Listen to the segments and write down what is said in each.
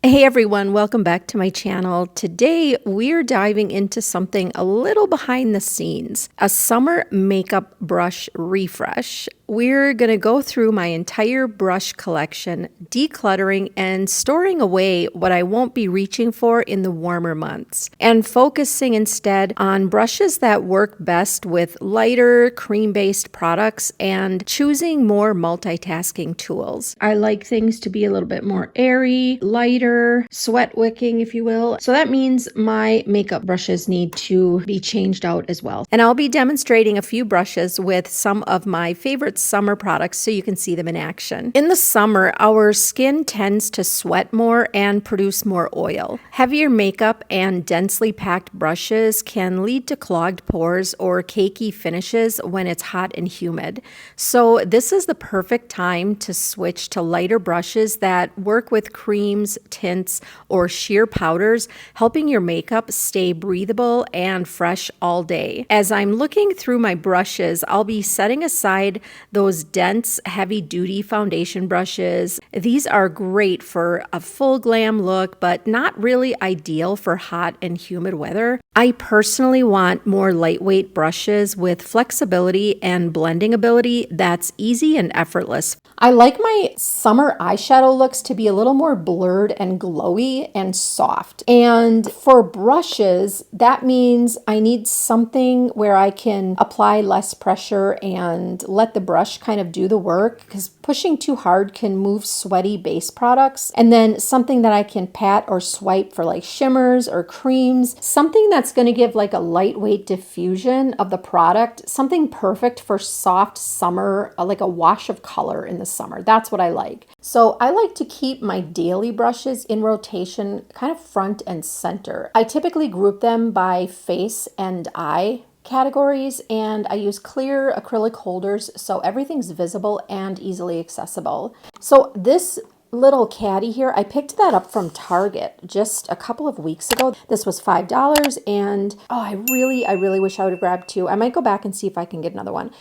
Hey everyone, welcome back to my channel. Today we're diving into something a little behind the scenes, a summer makeup brush refresh. We're going to go through my entire brush collection, decluttering and storing away what I won't be reaching for in the warmer months, and focusing instead on brushes that work best with lighter cream-based products and choosing more multitasking tools. I like things to be a little bit more airy, lighter, sweat wicking, if you will. So that means my makeup brushes need to be changed out as well. And I'll be demonstrating a few brushes with some of my favorite summer products so you can see them in action. In the summer, our skin tends to sweat more and produce more oil. Heavier makeup and densely packed brushes can lead to clogged pores or cakey finishes when it's hot and humid. So this is the perfect time to switch to lighter brushes that work with creams, tints, or sheer powders, helping your makeup stay breathable and fresh all day. As I'm looking through my brushes, I'll be setting aside those dense, heavy-duty foundation brushes. These are great for a full glam look, but not really ideal for hot and humid weather. I personally want more lightweight brushes with flexibility and blending ability that's easy and effortless. I like my summer eyeshadow looks to be a little more blurred and glowy and soft. And for brushes, that means I need something where I can apply less pressure and let the brush kind of do the work, because pushing too hard can move sweaty base products. And then something that I can pat or swipe for like shimmers or creams, something that's going to give like a lightweight diffusion of the product, something perfect for soft summer, like a wash of color in the summer. That's what I like. So I like to keep my daily brushes in rotation, kind of front and center. I typically group them by face and eye categories, and I use clear acrylic holders so everything's visible and easily accessible. So this little caddy here, I picked that up from Target just a couple of weeks ago. This was $5, and oh, I really wish I would have grabbed two. I might go back and see if I can get another one.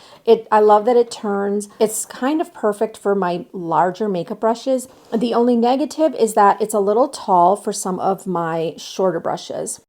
I love that it turns. It's kind of perfect for my larger makeup brushes. The only negative is that it's a little tall for some of my shorter brushes.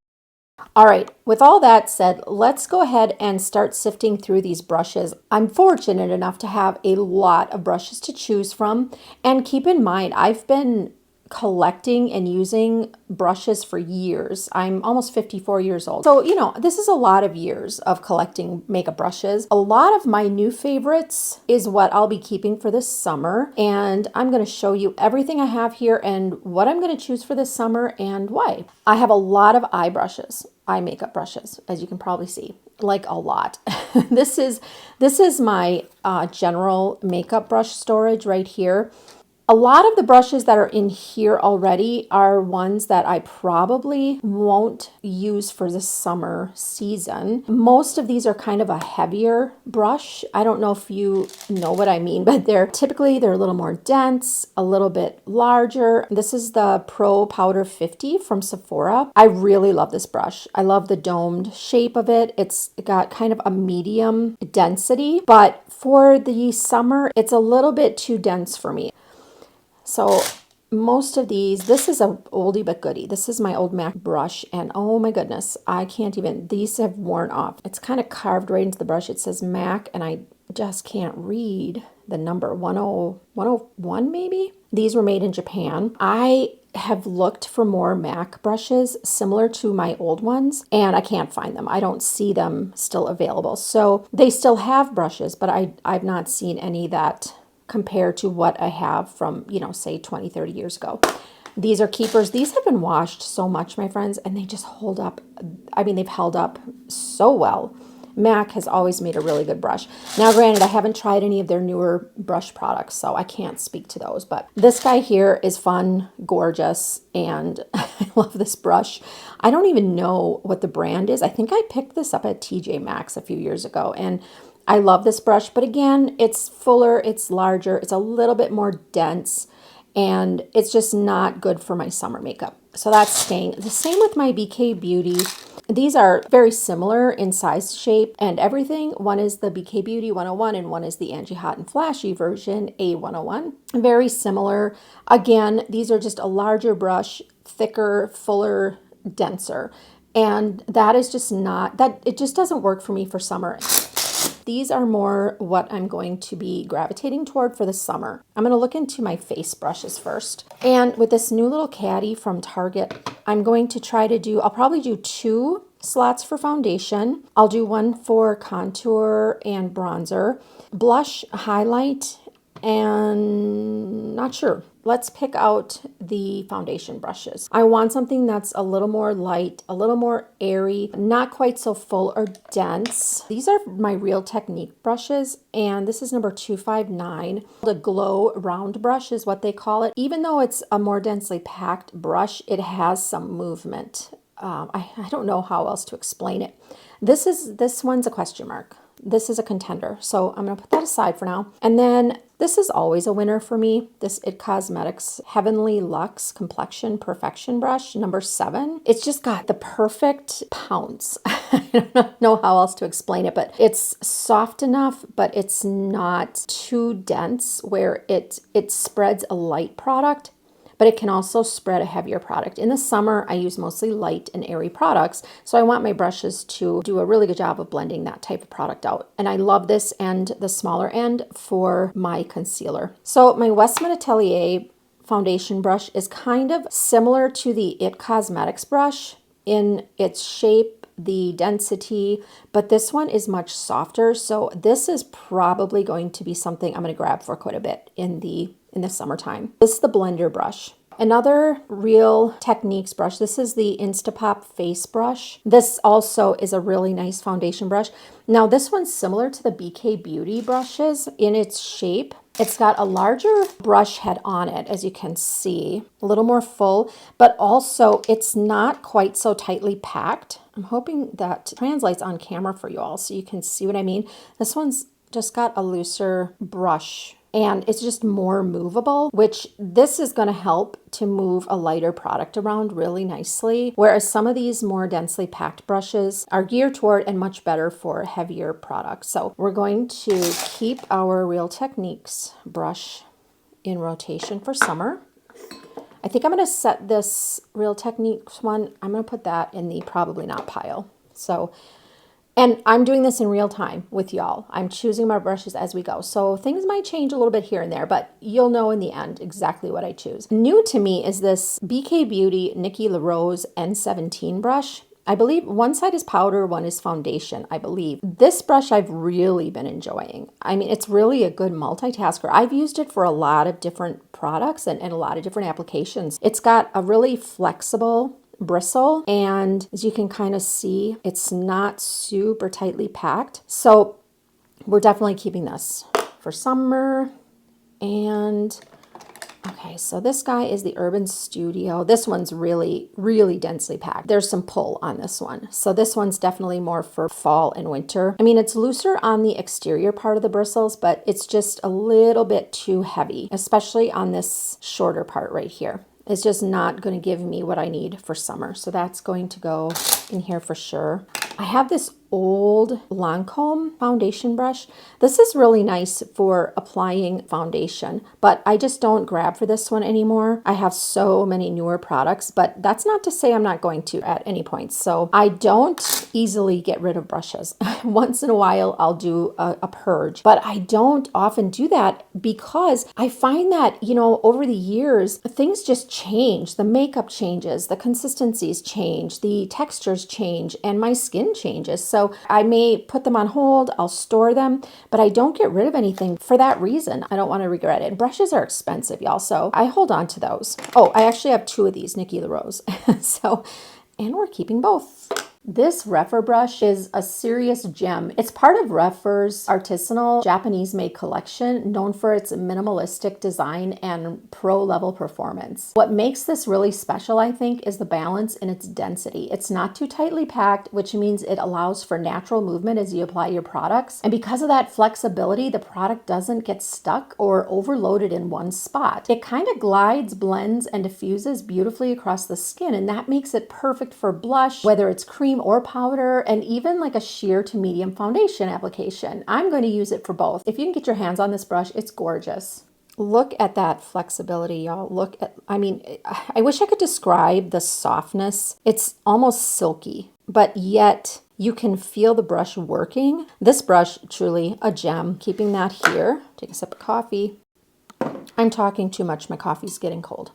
All right, with all that said, let's go ahead and start sifting through these brushes. I'm fortunate enough to have a lot of brushes to choose from. And keep in mind, I've been collecting and using brushes for years. I'm almost 54 years old. So, this is a lot of years of collecting makeup brushes. A lot of my new favorites is what I'll be keeping for this summer. And I'm going to show you everything I have here and what I'm going to choose for this summer and why. I have a lot of eye makeup brushes, as you can probably see, like a lot. This is my general makeup brush storage right here. A lot of the brushes that are in here already are ones that I probably won't use for the summer season. Most of these are kind of a heavier brush. I don't know if you know what I mean, but they're a little more dense, a little bit larger. This is the Pro Powder 50 from Sephora. I really love this brush. I love the domed shape of it. It's got kind of a medium density, but for the summer, it's a little bit too dense for me. So most of these, this is a oldie but goodie. This is my old MAC brush, and oh my goodness, these have worn off. It's kind of carved right into the brush. It says MAC, and I just can't read the number. 101 maybe? These were made in Japan. I have looked for more MAC brushes similar to my old ones, and I can't find them. I don't see them still available. So they still have brushes, but I've not seen any that compared to what I have from, say 20, 30 years ago. These are keepers. These have been washed so much, my friends, and they just hold up. I mean, they've held up so well. MAC has always made a really good brush. Now, granted, I haven't tried any of their newer brush products, so I can't speak to those, but this guy here is fun, gorgeous, and I love this brush. I don't even know what the brand is. I think I picked this up at TJ Maxx a few years ago, and I love this brush, but again, it's fuller, it's larger, it's a little bit more dense, and it's just not good for my summer makeup. So that's staying. The same with my BK Beauty. These are very similar in size, shape, and everything. One is the BK Beauty 101 and one is the Angie Hot and Flashy version A101. Very similar. Again, these are just a larger brush, thicker, fuller, denser. And that is just not, that it just doesn't work for me for summer. These are more what I'm going to be gravitating toward for the summer. I'm going to look into my face brushes first. And with this new little caddy from Target, I'm going to try to do, I'll probably do 2 slots for foundation. I'll do 1 for contour and bronzer, blush, highlight, and not sure. Let's pick out the foundation brushes. I want something that's a little more light, a little more airy, not quite so full or dense. These are my Real Technique brushes, and this is number 259. The glow round brush is what they call it. Even though it's a more densely packed brush, it has some movement. I don't know how else to explain it. This one's a question mark. This is a contender. So I'm going to put that aside for now. And then this is always a winner for me. This It Cosmetics Heavenly Luxe Complexion Perfection Brush, number 7. It's just got the perfect pounce. I don't know how else to explain it, but it's soft enough, but it's not too dense where it spreads a light product, but it can also spread a heavier product. In the summer, I use mostly light and airy products, so I want my brushes to do a really good job of blending that type of product out. And I love this and the smaller end for my concealer. So my Westman Atelier foundation brush is kind of similar to the It Cosmetics brush in its shape, the density, but this one is much softer. So this is probably going to be something I'm going to grab for quite a bit in the summertime. This is the blender brush. Another Real Techniques brush. This is the Instapop face brush. This also is a really nice foundation brush. Now this one's similar to the BK Beauty brushes in its shape. It's got a larger brush head on it, as you can see, a little more full, but also it's not quite so tightly packed. I'm hoping that translates on camera for you all so you can see what I mean. This one's just got a looser brush and it's just more movable, which this is going to help to move a lighter product around really nicely. Whereas some of these more densely packed brushes are geared toward and much better for heavier products. So we're going to keep our Real Techniques brush in rotation for summer. I think I'm going to set this Real Techniques one, I'm going to put that in the probably not pile. So, and I'm doing this in real time with y'all. I'm choosing my brushes as we go. So things might change a little bit here and there, but you'll know in the end exactly what I choose. New to me is this BK Beauty Nikki La Rose N17 brush. I believe one side is powder, one is foundation, I believe. This brush I've really been enjoying. I mean, it's really a good multitasker. I've used it for a lot of different products and a lot of different applications. It's got a really flexible bristle, and as you can kind of see, it's not super tightly packed. So we're definitely keeping this for summer. And okay, so this guy is the Urban Studio. This one's really, really densely packed. There's some pull on this one. So this one's definitely more for fall and winter. I mean, it's looser on the exterior part of the bristles, but it's just a little bit too heavy, especially on this shorter part right here. It's just not going to give me what I need for summer. So that's going to go in here for sure. I have this old Lancome foundation brush. This is really nice for applying foundation, but I just don't grab for this one anymore. I have so many newer products, but that's not to say I'm not going to at any point. So I don't easily get rid of brushes. Once in a while, I'll do a purge, but I don't often do that because I find that, you know, over the years, things just change. The makeup changes, the consistencies change, the textures change, and my skin changes. So I may put them on hold, I'll store them, but I don't get rid of anything for that reason. I don't want to regret it. And brushes are expensive, y'all, so I hold on to those. Oh, I actually have 2 of these Nikki La Rose. So, and we're keeping both. This Rephr brush is a serious gem. It's part of Reph's artisanal Japanese-made collection, known for its minimalistic design and pro-level performance. What makes this really special, I think, is the balance in its density. It's not too tightly packed, which means it allows for natural movement as you apply your products. And because of that flexibility, the product doesn't get stuck or overloaded in one spot. It kind of glides, blends, and diffuses beautifully across the skin, and that makes it perfect for blush, whether it's cream cream or powder, and even like a sheer to medium foundation application. I'm going to use it for both. If you can get your hands on this brush, it's gorgeous. Look at that flexibility, y'all. Look at, I mean, I wish I could describe the softness. It's almost silky, but yet you can feel the brush working. This brush, truly a gem. Keeping that here. Take a sip of coffee. I'm talking too much. My coffee's getting cold.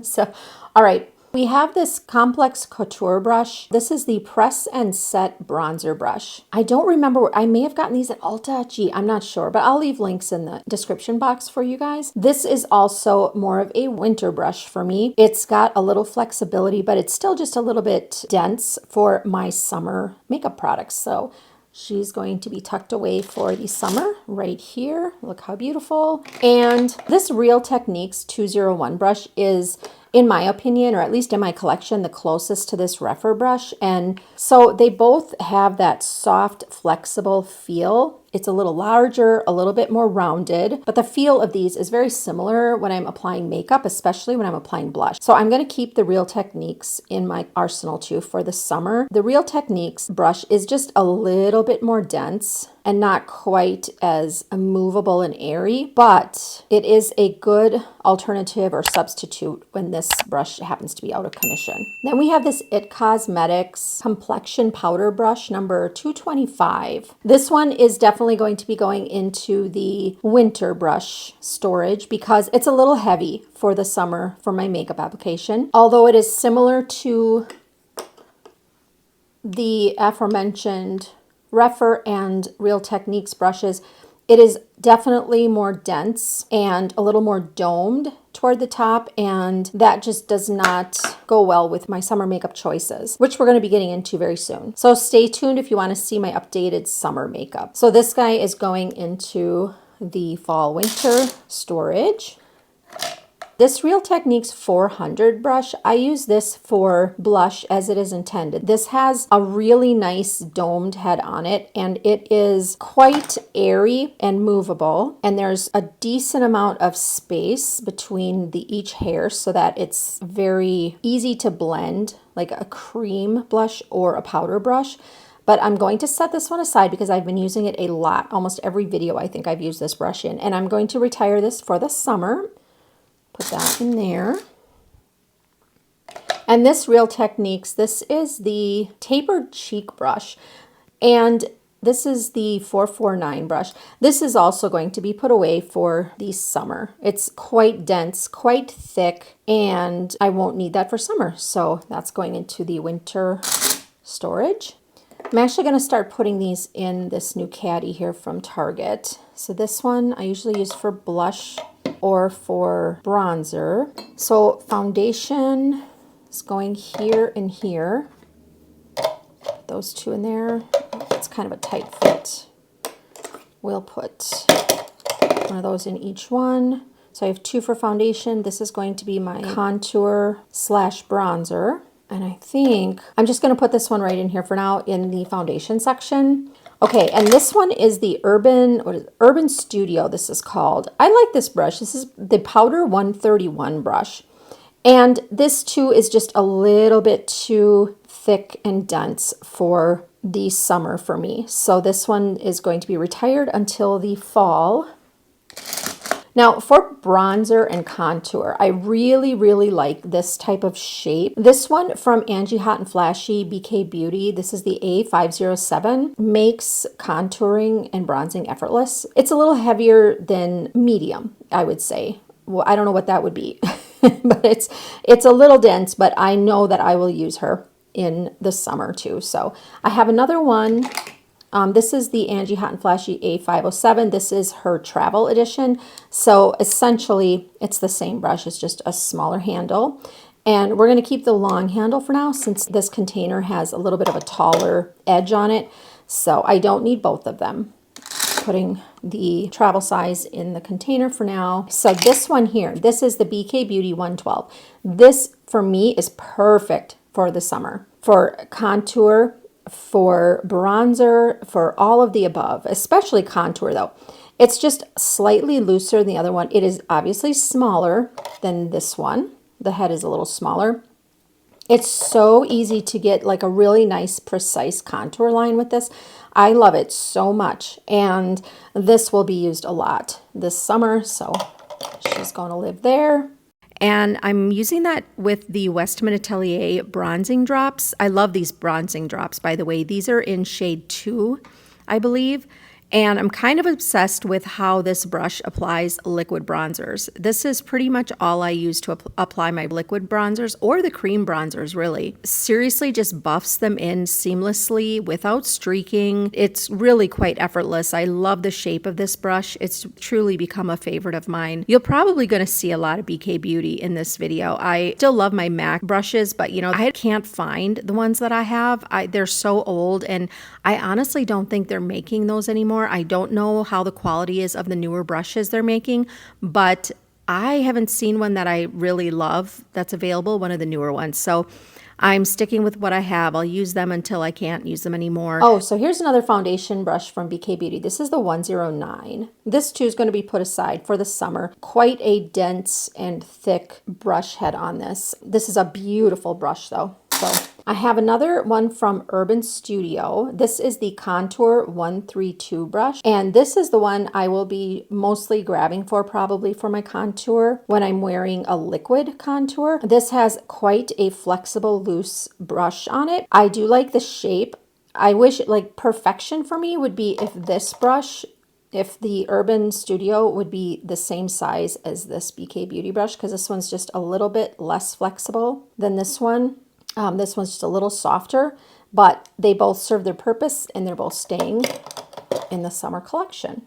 So, all right. We have this complex couture brush. This is the press and set bronzer brush. I don't remember, I may have gotten these at Ulta. Gee, I'm not sure, but I'll leave links in the description box for you guys. This is also more of a winter brush for me. It's got a little flexibility, but it's still just a little bit dense for my summer makeup products. So she's going to be tucked away for the summer right here. Look how beautiful. And this Real Techniques 201 brush is, in my opinion, or at least in my collection, the closest to this Rephr brush. And so they both have that soft, flexible feel. It's a little larger, a little bit more rounded, but the feel of these is very similar when I'm applying makeup, especially when I'm applying blush. So I'm going to keep the Real Techniques in my arsenal too for the summer. The Real Techniques brush is just a little bit more dense and not quite as movable and airy, but it is a good alternative or substitute when this brush happens to be out of commission. Then we have this It Cosmetics complexion powder brush number 225. This one is definitely going to be going into the winter brush storage because it's a little heavy for the summer for my makeup application. Although it is similar to the aforementioned Rephr and Real Techniques brushes, it is definitely more dense and a little more domed toward the top, and that just does not go well with my summer makeup choices, which we're going to be getting into very soon. So stay tuned if you want to see my updated summer makeup. So this guy is going into the fall winter storage. This Real Techniques 400 brush, I use this for blush as it is intended. This has a really nice domed head on it, and it is quite airy and movable. And there's a decent amount of space between each hair so that it's very easy to blend, like a cream blush or a powder brush. But I'm going to set this one aside because I've been using it a lot. Almost every video I think I've used this brush in. And I'm going to retire this for the summer. Put that in there. And this Real Techniques, this is the tapered cheek brush. And this is the 449 brush. This is also going to be put away for the summer. It's quite dense, quite thick, and I won't need that for summer. So that's going into the winter storage. I'm actually going to start putting these in this new caddy here from Target. So this one I usually use for blush or for bronzer. So foundation is going here and here. Put those two in there. It's kind of a tight fit. We'll put one of those in each one. So I have two for foundation. This is going to be my contour slash bronzer. And I think I'm just going to put this one right in here for now in the foundation section. Okay, and this one is the Urban Studio, this is called. I like this brush. This is the Powder 131 brush. And this too is just a little bit too thick and dense for the summer for me. So this one is going to be retired until the fall. Now for bronzer and contour, I really, really like this type of shape. This one from Angie Hot Flashy BK Beauty, this is the A507, makes contouring and bronzing effortless. It's a little heavier than medium, I would say. Well, I don't know what that would be, but it's a little dense, but I know that I will use her in the summer too. So I have another one. This is the Angie Hot Flashy A507. This is her travel edition. So essentially, it's the same brush. It's just a smaller handle. And we're going to keep the long handle for now since this container has a little bit of a taller edge on it. So I don't need both of them. Putting the travel size in the container for now. So this one here, this is the BK Beauty 112. This, for me, is perfect for the summer. For contour, for bronzer, for all of the above, especially contour though. It's just slightly looser than the other one. It is obviously smaller than this one. The head is a little smaller. It's so easy to get like a really nice, precise contour line with this. I love it so much. And this will be used a lot this summer. So she's going to live there. And I'm using that with the Westman Atelier bronzing drops. I love these bronzing drops, by the way. These are in shade 2, I believe. And I'm kind of obsessed with how this brush applies liquid bronzers. This is pretty much all I use to apply my liquid bronzers, or the cream bronzers, really. Seriously, just buffs them in seamlessly without streaking. It's really quite effortless. I love the shape of this brush. It's truly become a favorite of mine. You're probably going to see a lot of BK Beauty in this video. I still love my MAC brushes, but you know, I can't find the ones that I have. They're so old, and I honestly don't think they're making those anymore. I don't know how the quality is of the newer brushes they're making, but I haven't seen one that I really love that's available, one of the newer ones. So I'm sticking with what I have. I'll use them until I can't use them anymore. Oh, so here's another foundation brush from BK Beauty. This is the 109. This too is going to be put aside for the summer. Quite a dense and thick brush head on this. This is a beautiful brush though. So I have another one from Urban Studio. This is the Contour 132 brush. And this is the one I will be mostly grabbing for, probably for my contour when I'm wearing a liquid contour. This has quite a flexible, loose brush on it. I do like the shape. I wish, like, perfection for me would be if this brush, if the Urban Studio would be the same size as this BK Beauty brush, because this one's just a little bit less flexible than this one. This one's just a little softer, but they both serve their purpose and they're both staying in the summer collection.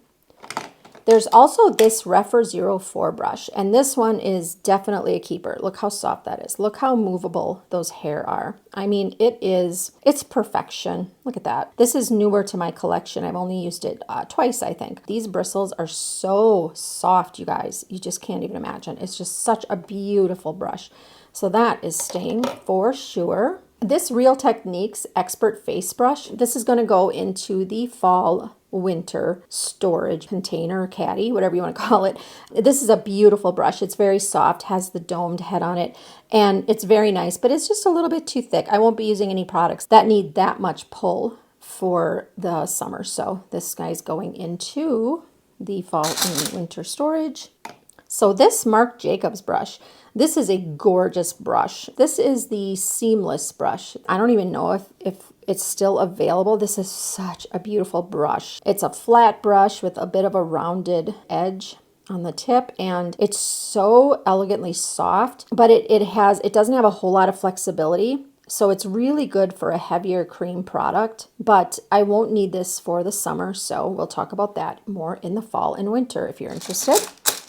There's also this Refer 04 brush, and this one is definitely a keeper. Look how soft that is. Look how movable those hair are. I mean, it's perfection. Look at that. This is newer to my collection. I've only used it twice, I think. These bristles are so soft, you guys. You just can't even imagine. It's just such a beautiful brush. So that is staying for sure. This Real Techniques Expert Face Brush, this is going to go into the fall winter storage container, caddy, whatever you want to call it. This is a beautiful brush. It's very soft, has the domed head on it, and it's very nice, but it's just a little bit too thick. I won't be using any products that need that much pull for the summer. So this guy's going into the fall and winter storage. So this Marc Jacobs brush, this is a gorgeous brush. This is the seamless brush. I don't even know if it's still available. This is such a beautiful brush. It's a flat brush with a bit of a rounded edge on the tip, and it's so elegantly soft, but it doesn't have a whole lot of flexibility. So it's really good for a heavier cream product, but I won't need this for the summer. So we'll talk about that more in the fall and winter if you're interested.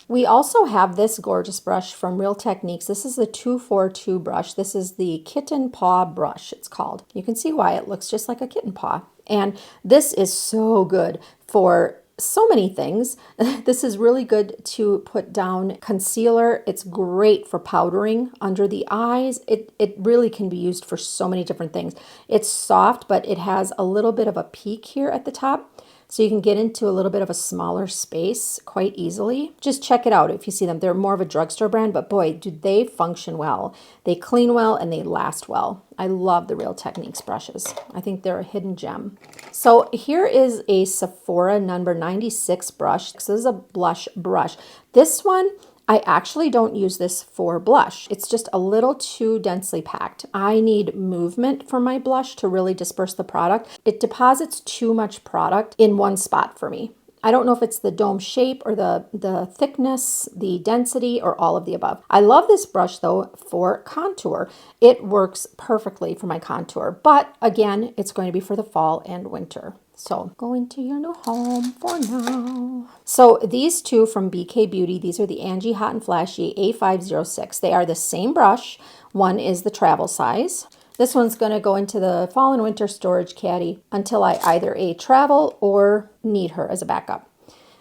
We also have this gorgeous brush from Real Techniques. This is the 242 brush. This is the Kitten Paw brush, it's called. You can see why it looks just like a kitten paw. And this is so good for so many things. This is really good to put down concealer. It's great for powdering under the eyes. It really can be used for so many different things. It's soft, but it has a little bit of a peak here at the top. So you can get into a little bit of a smaller space quite easily. Just check it out if you see them. They're more of a drugstore brand, but boy, do they function well. They clean well and they last well. I love the Real Techniques brushes. I think they're a hidden gem. So here is a Sephora number 96 brush. So this is a blush brush. This one, I actually don't use this for blush. It's just a little too densely packed. I need movement for my blush to really disperse the product. It deposits too much product in one spot for me. I don't know if it's the dome shape or the thickness, the density, or all of the above. I love this brush though for contour. It works perfectly for my contour, but again, it's going to be for the fall and winter. So going to your new home for now. So these two from BK Beauty, these are the Angie Hot and Flashy A506. They are the same brush. One is the travel size. This one's going to go into the fall and winter storage caddy until I either A, travel or need her as a backup.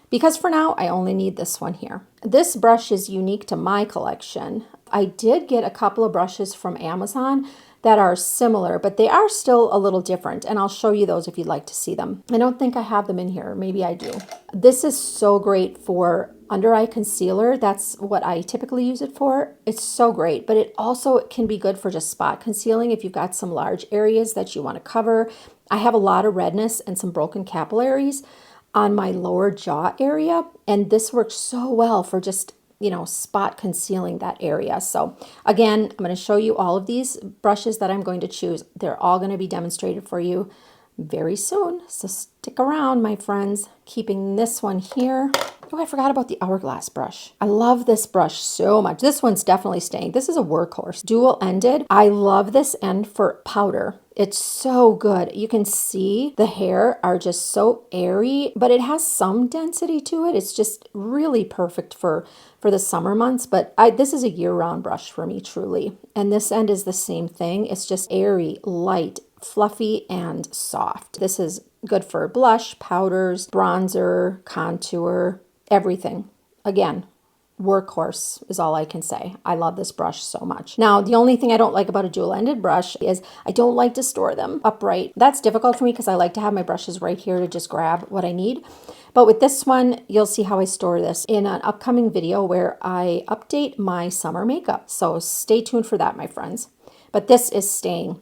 Because for now, I only need this one here. This brush is unique to my collection. I did get a couple of brushes from Amazon that are similar, but they are still a little different, and I'll show you those if you'd like to see them. I don't think I have them in here. Maybe I do. This is so great for under eye concealer. That's what I typically use it for. It's so great, but it also can be good for just spot concealing if you've got some large areas that you want to cover. I have a lot of redness and some broken capillaries on my lower jaw area, and this works so well for just, you know, spot concealing that area. So again, I'm going to show you all of these brushes that I'm going to choose. They're all going to be demonstrated for you very soon. So stick around, my friends. Keeping this one here. Oh, I forgot about the hourglass brush. I love this brush so much. This one's definitely staying. This is a workhorse. Dual ended. I love this end for powder. It's so good. You can see the hair are just so airy, but it has some density to it. It's just really perfect for the summer months, but this is a year-round brush for me, truly. And this end is the same thing. It's just airy, light, fluffy, and soft. This is good for blush, powders, bronzer, contour, everything. Again, workhorse is all I can say. I love this brush so much. Now, the only thing I don't like about a dual-ended brush is I don't like to store them upright. That's difficult for me because I like to have my brushes right here to just grab what I need. But with this one, you'll see how I store this in an upcoming video where I update my summer makeup. So stay tuned for that, my friends. But this is staying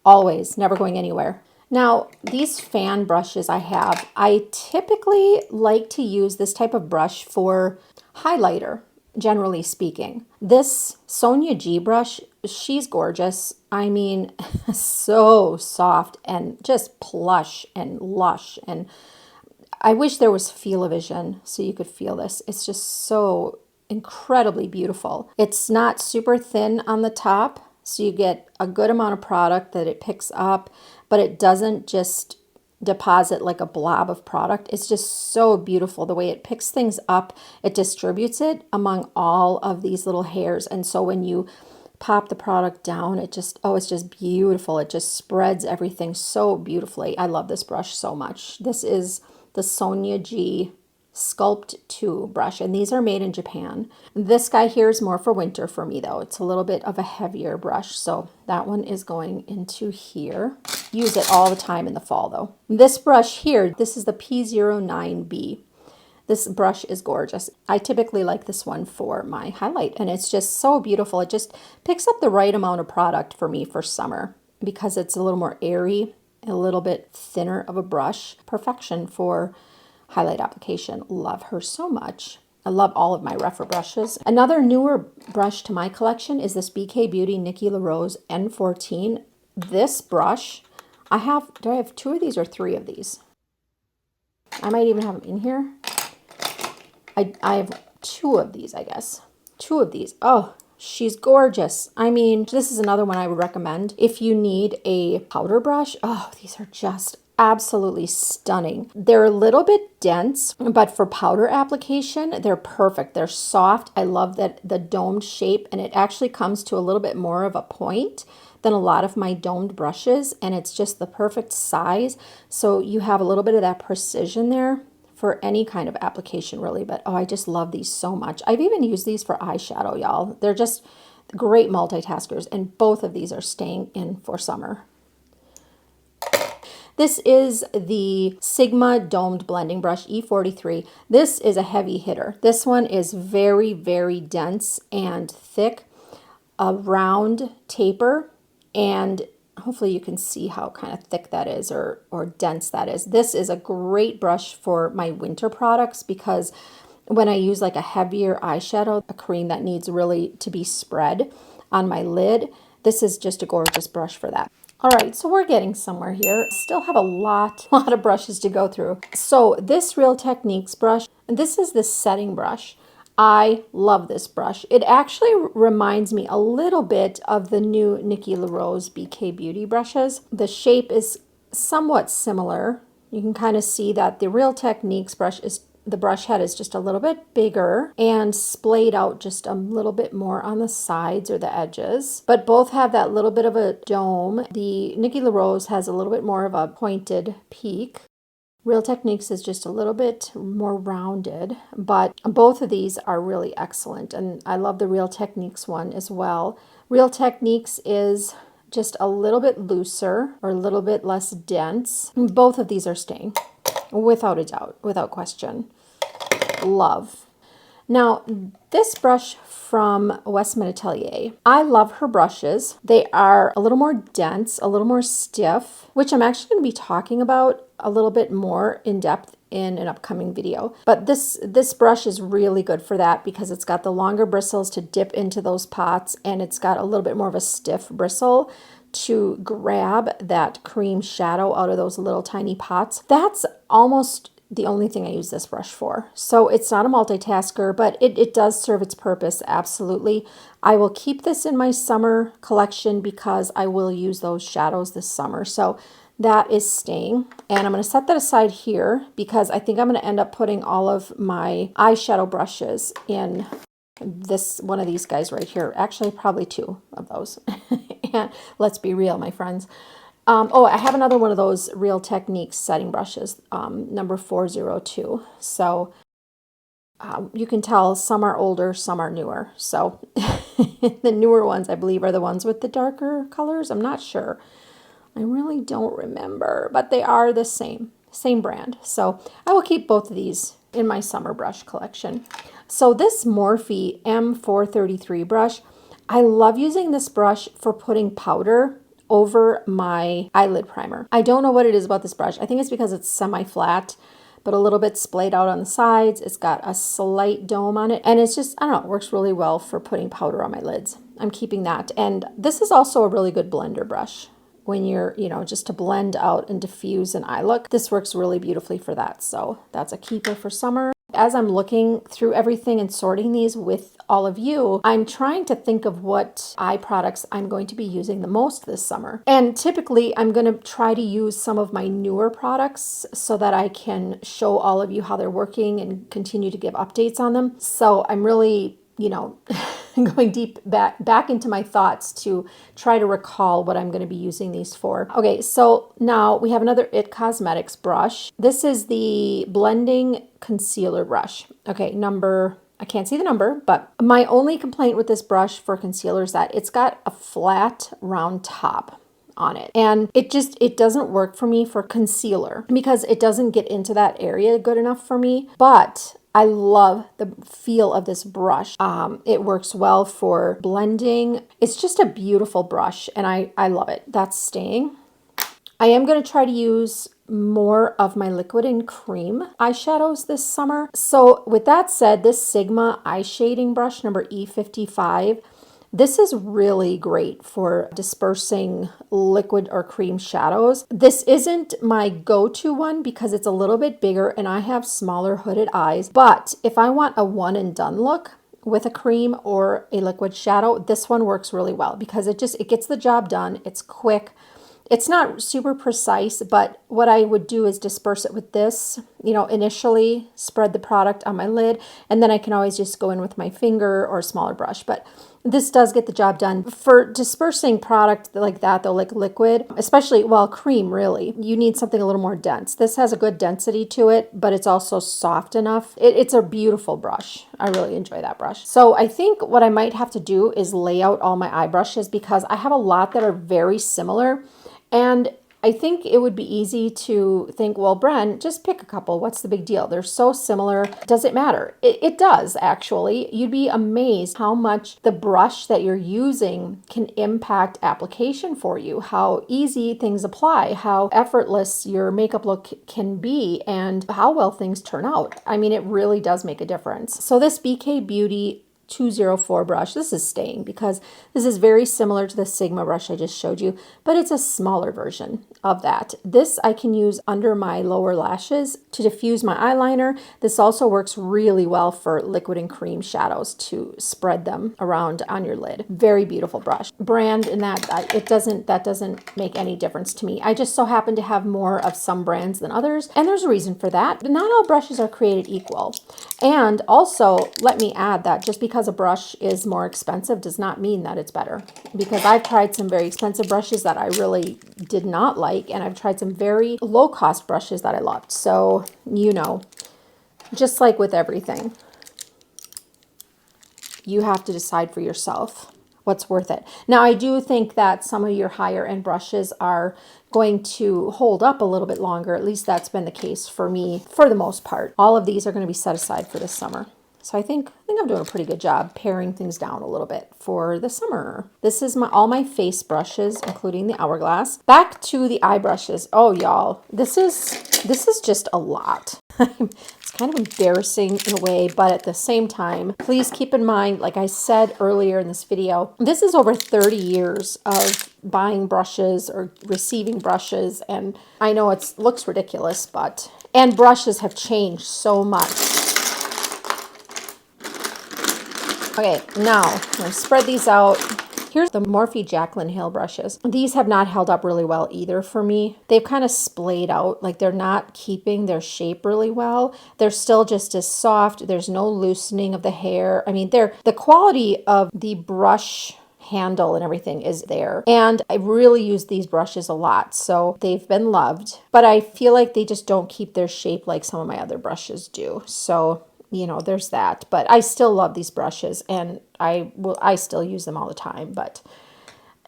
always, never going anywhere. Now, these fan brushes I typically like to use this type of brush for highlighter, generally speaking. This Sonia G brush, she's gorgeous. I mean, so soft and just plush and lush. And I wish there was feel-o-vision so you could feel this. It's just so incredibly beautiful. It's not super thin on the top, so you get a good amount of product that it picks up, but it doesn't just deposit like a blob of product. It's just so beautiful the way it picks things up. It distributes it among all of these little hairs, and so when you pop the product down, it just, oh, it's just beautiful. It just spreads everything so beautifully. I love this brush so much. This is the Sonia G Sculpt 2 brush, and these are made in Japan. This guy here is more for winter for me though. It's a little bit of a heavier brush, so that one is going into here. Use it all the time in the fall though. This brush here, this is the P09B. This brush is gorgeous. I typically like this one for my highlight, and it's just so beautiful. It just picks up the right amount of product for me for summer because it's a little more airy, a little bit thinner of a brush. Perfection for highlight application. Love her so much. I love all of my Refer brushes. Another newer brush to my collection is this BK Beauty Nikki La Rose N14. This brush, do I have 2 of these or 3 of these? I might even have them in here. I have 2 of these, I guess. 2 of these. Oh, she's gorgeous. I mean, this is another one I would recommend if you need a powder brush. Oh, these are just absolutely stunning. They're a little bit dense, but for powder application, they're perfect. They're soft. I love that the domed shape, and it actually comes to a little bit more of a point than a lot of my domed brushes, and it's just the perfect size. So you have a little bit of that precision there for any kind of application, really. But oh, I just love these so much. I've even used these for eyeshadow, y'all. They're just great multitaskers, and both of these are staying in for summer. This is the Sigma Domed Blending Brush E43. This is a heavy hitter. This one is very, very dense and thick, a round taper, and hopefully you can see how kind of thick that is or dense that is. This is a great brush for my winter products because when I use like a heavier eyeshadow, a cream that needs really to be spread on my lid, this is just a gorgeous brush for that. All right, so we're getting somewhere here. Still have a lot of brushes to go through. So this Real Techniques brush, and this is the setting brush. I love this brush. It actually reminds me a little bit of the new Nikki La Rose BK Beauty brushes. The shape is somewhat similar. You can kind of see that the Real Techniques brush is, the brush head is just a little bit bigger and splayed out just a little bit more on the sides or the edges, but both have that little bit of a dome. The Nikki La Rose has a little bit more of a pointed peak. Real Techniques is just a little bit more rounded, but both of these are really excellent. And I love the Real Techniques one as well. Real Techniques is just a little bit looser or a little bit less dense. Both of these are staying, without a doubt, without question. Love. Now, this brush from Westman Atelier, I love her brushes. They are a little more dense, a little more stiff, which I'm actually going to be talking about a little bit more in depth in an upcoming video. But this brush is really good for that because it's got the longer bristles to dip into those pots, and it's got a little bit more of a stiff bristle to grab that cream shadow out of those little tiny pots. That's almost the only thing I use this brush for. So it's not a multitasker, but it does serve its purpose, absolutely. I will keep this in my summer collection because I will use those shadows this summer. So that is staying. And I'm going to set that aside here because I think I'm going to end up putting all of my eyeshadow brushes in this one of these guys right here. Actually, probably two of those. And let's be real, my friends. Oh, I have another one of those Real Techniques setting brushes, number 402. So you can tell some are older, some are newer. So the newer ones, I believe, are the ones with the darker colors. I'm not sure. I really don't remember, but they are the same brand. So I will keep both of these in my summer brush collection. So this Morphe M433 brush, I love using this brush for putting powder over my eyelid primer. I don't know what it is about this brush. I think it's because it's semi-flat, but a little bit splayed out on the sides. It's got a slight dome on it, and it's just, I don't know, it works really well for putting powder on my lids. I'm keeping that. And this is also a really good blender brush. When you're, just to blend out and diffuse an eye look, this works really beautifully for that. So that's a keeper for summer. As I'm looking through everything and sorting these with all of you, I'm trying to think of what eye products I'm going to be using the most this summer. And typically I'm going to try to use some of my newer products so that I can show all of you how they're working and continue to give updates on them. So I'm really, going deep back into my thoughts to try to recall what I'm going to be using these for. Okay, so now we have another IT Cosmetics brush. This is the blending concealer brush. Okay, I can't see the number, but my only complaint with this brush for concealer is that it's got a flat round top on it, and it doesn't work for me for concealer because it doesn't get into that area good enough for me. But I love the feel of this brush. It works well for blending. It's just a beautiful brush, and I love it. That's staying. I am going to try to use more of my liquid and cream eyeshadows this summer. So with that said, this Sigma eye shading brush number E55, this is really great for dispersing liquid or cream shadows. This isn't my go-to one because it's a little bit bigger and I have smaller hooded eyes. But if I want a one and done look with a cream or a liquid shadow, this one works really well because it gets the job done. It's quick. It's not super precise, but what I would do is disperse it with this, initially spread the product on my lid, and then I can always just go in with my finger or a smaller brush. But this does get the job done. For dispersing product like that, though, like liquid, especially, cream really, you need something a little more dense. This has a good density to it, but it's also soft enough. It's a beautiful brush. I really enjoy that brush. So I think what I might have to do is lay out all my eye brushes because I have a lot that are very similar. And I think it would be easy to think, well, Bren, just pick a couple. What's the big deal? They're so similar. Does it matter? It does, actually. You'd be amazed how much the brush that you're using can impact application for you, how easy things apply, how effortless your makeup look can be, and how well things turn out. I mean, it really does make a difference. So this BK Beauty 204 brush, this is staying because this is very similar to the Sigma brush I just showed you, but it's a smaller version of that. This I can use under my lower lashes to diffuse my eyeliner. This also works really well for liquid and cream shadows to spread them around on your lid. Very beautiful brush. Brand in that doesn't make any difference to me. I just so happen to have more of some brands than others, and there's a reason for that. But not all brushes are created equal. And also, let me add that just because a brush is more expensive does not mean that it's better. Because I've tried some very expensive brushes that I really did not like, and I've tried some very low-cost brushes that I loved. So, you know, just like with everything, you have to decide for yourself what's worth it. Now, I do think that some of your higher end brushes are going to hold up a little bit longer. At least that's been the case for me for the most part. All of these are going to be set aside for this summer. So I think I'm doing a pretty good job paring things down a little bit for the summer. This is all my face brushes, including the Hourglass. Back to the eye brushes. Oh, y'all, this is just a lot. It's kind of embarrassing in a way, but at the same time, please keep in mind, like I said earlier in this video, this is over 30 years of buying brushes or receiving brushes. And I know it looks ridiculous, and brushes have changed so much. Okay, now I'm going to spread these out. Here's the Morphe Jaclyn Hill brushes. These have not held up really well either for me. They've kind of splayed out, like they're not keeping their shape really well. They're still just as soft. There's no loosening of the hair. I mean, the quality of the brush handle and everything is there. And I really use these brushes a lot, so they've been loved. But I feel like they just don't keep their shape like some of my other brushes do. So you know, there's that. But I still love these brushes, and I still use them all the time. But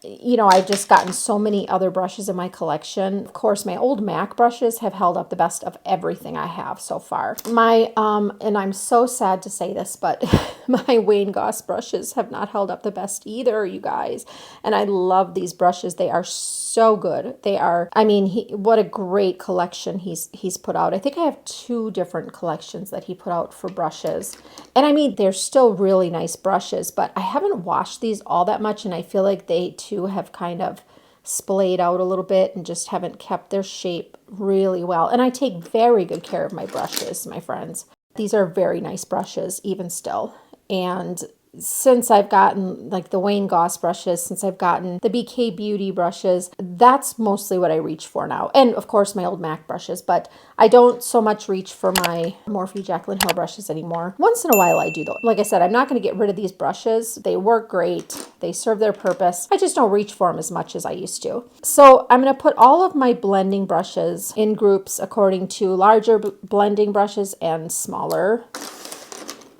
you know, I've just gotten so many other brushes in my collection. Of course, my old MAC brushes have held up the best of everything I have so far. And I'm so sad to say this, but my Wayne Goss brushes have not held up the best either, you guys. And I love these brushes. They are so good. They are, I mean, what a great collection he's put out. I think I have 2 different collections that he put out for brushes. And I mean, they're still really nice brushes, but I haven't washed these all that much, and I feel like they too have kind of splayed out a little bit and just haven't kept their shape really well. And I take very good care of my brushes, my friends. These are very nice brushes, even still. And since I've gotten like the Wayne Goss brushes, since I've gotten the BK Beauty brushes, that's mostly what I reach for now. And of course my old MAC brushes, but I don't so much reach for my Morphe Jaclyn Hill brushes anymore. Once in a while I do though. Like I said, I'm not going to get rid of these brushes. They work great. They serve their purpose. I just don't reach for them as much as I used to. So I'm going to put all of my blending brushes in groups according to larger blending brushes and smaller.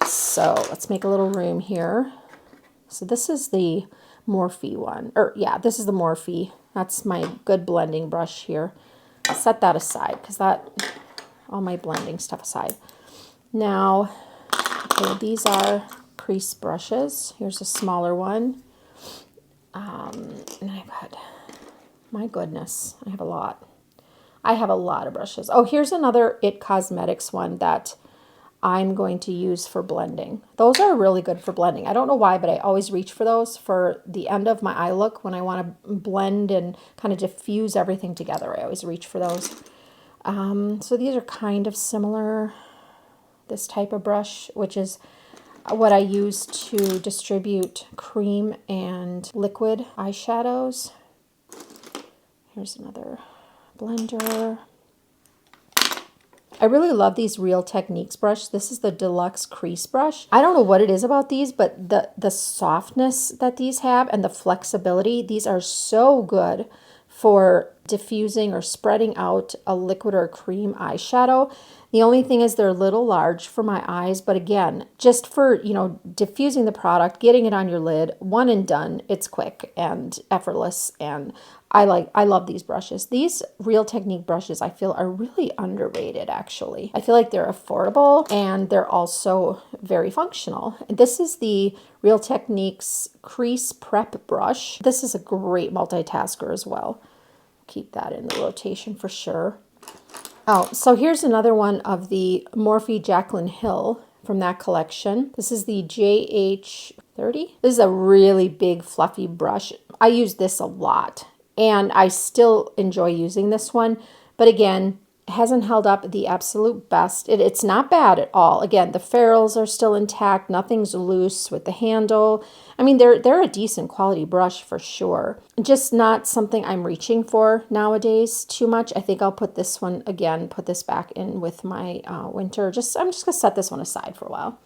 So let's make a little room here. So this is the Morphe one, or yeah, this is the Morphe. That's my good blending brush here. I'll set that aside because all my blending stuff aside. Now, okay, these are crease brushes. Here's a smaller one. And I've got, my goodness, I have a lot. I have a lot of brushes. Oh, here's another It Cosmetics one that I'm going to use for blending. Those are really good for blending. I don't know why, but I always reach for those for the end of my eye look when I want to blend and kind of diffuse everything together. I always reach for those. So these are kind of similar, this type of brush, which is what I use to distribute cream and liquid eyeshadows. Here's another blender. I really love these Real Techniques brush. This is the Deluxe Crease Brush. I don't know what it is about these, but the softness that these have and the flexibility, these are so good for diffusing or spreading out a liquid or cream eyeshadow. The only thing is they're a little large for my eyes, but again, just for, you know, diffusing the product, getting it on your lid, one and done, it's quick and effortless, and I love these brushes. These Real Technique brushes I feel are really underrated actually. I feel like they're affordable and they're also very functional. This is the Real Techniques Crease Prep Brush. This is a great multitasker as well. Keep that in the rotation for sure. Oh, so here's another one of the Morphe Jaclyn Hill from that collection. This is the JH30. This is a really big fluffy brush. I use this a lot and I still enjoy using this one. But again, hasn't held up the absolute best. It's not bad at all. Again, the ferrules are still intact. Nothing's loose with the handle. I mean, they're a decent quality brush for sure. Just not something I'm reaching for nowadays too much. I think I'll put this one again, put this back in with my winter. I'm just gonna set this one aside for a while.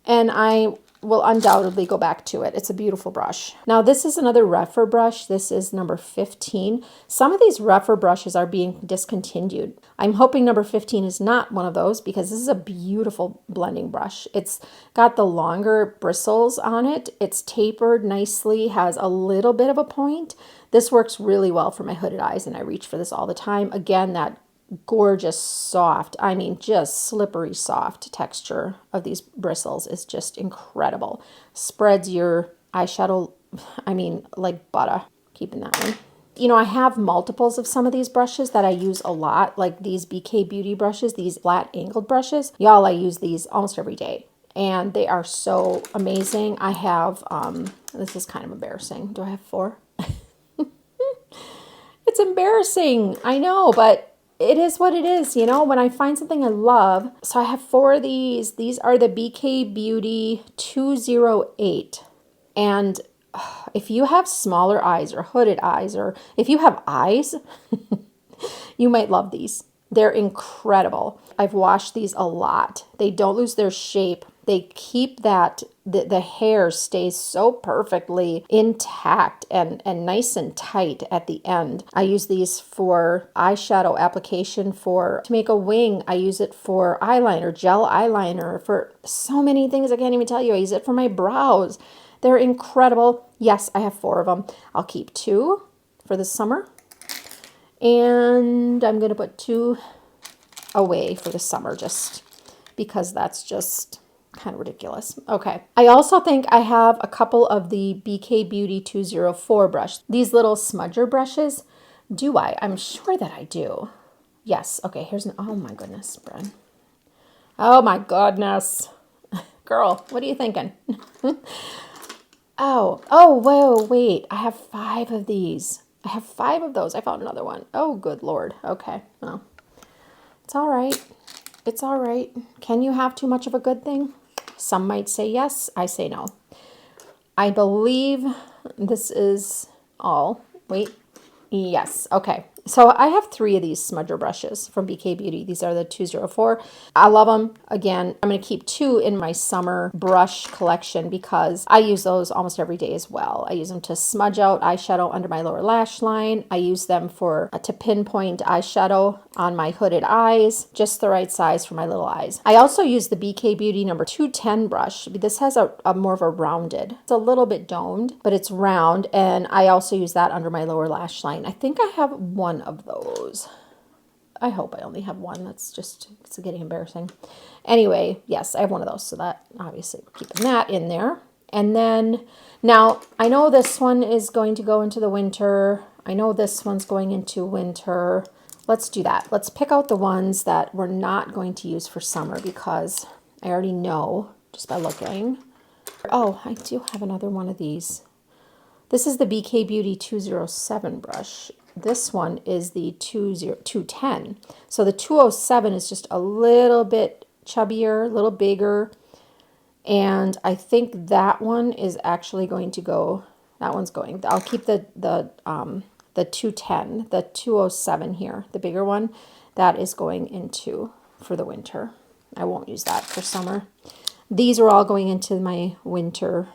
And I will undoubtedly go back to it. It's a beautiful brush. Now this is another Rephr brush. This is number 15. Some of these Rephr brushes are being discontinued. I'm hoping number 15 is not one of those because this is a beautiful blending brush. It's got the longer bristles on it. It's tapered nicely, has a little bit of a point. This works really well for my hooded eyes and I reach for this all the time. Again, that gorgeous soft, I mean just slippery soft texture of these bristles is just incredible. Spreads your eyeshadow, I mean like butter. Keeping that one. You know, I have multiples of some of these brushes that I use a lot, like these BK Beauty brushes, these flat angled brushes. Y'all, I use these almost every day and they are so amazing. I have, this is kind of embarrassing. Do I have 4? It's embarrassing, I know, but it is what it is, you know, when I find something I love. So I have 4 of these. These are the BK Beauty 208. And if you have smaller eyes or hooded eyes, or if you have eyes, you might love these. They're incredible. I've washed these a lot. They don't lose their shape. They keep that, the hair stays so perfectly intact and nice and tight at the end. I use these for eyeshadow application, to make a wing. I use it for eyeliner, gel eyeliner, for so many things I can't even tell you. I use it for my brows. They're incredible. Yes, I have 4 of them. I'll keep 2 for the summer. And I'm going to put 2 away for the summer just because that's just kind of ridiculous. Okay. I also think I have a couple of the BK Beauty 204 brush. These little smudger brushes. Do I? I'm sure that I do. Yes. Okay. Here's an, oh my goodness, Bren. Oh my goodness. Girl, what are you thinking? Whoa, wait. I have 5 of these. I have 5 of those. I found another one. Oh, good Lord. Okay. Well, it's all right. It's all right. Can you have too much of a good thing? Some might say yes. I say no. I believe this is all. Wait. Yes. Okay. So I have 3 of these smudger brushes from BK Beauty. These are the 204. I love them. Again, I'm going to keep 2 in my summer brush collection because I use those almost every day as well. I use them to smudge out eyeshadow under my lower lash line. I use them to pinpoint eyeshadow on my hooded eyes, just the right size for my little eyes. I also use the BK Beauty number 210 brush. This has a more of a rounded. It's a little bit domed, but it's round, and I also use that under my lower lash line. I think I have 1 of those. I hope I only have 1. It's getting embarrassing. Anyway, yes, I have 1 of those. So that obviously we're keeping that in there. And then now I know this one is going to go into the winter. I know this one's going into winter. Let's do that. Let's pick out the ones that we're not going to use for summer because I already know just by looking. Oh, I do have another one of these. This is the BK Beauty 207 brush. This one is the 210. So the 207 is just a little bit chubbier, a little bigger. And I think that one is actually going to go, that one's going. I'll keep the 210, the 207 here, the bigger one, that is going into for the winter. I won't use that for summer. These are all going into my winter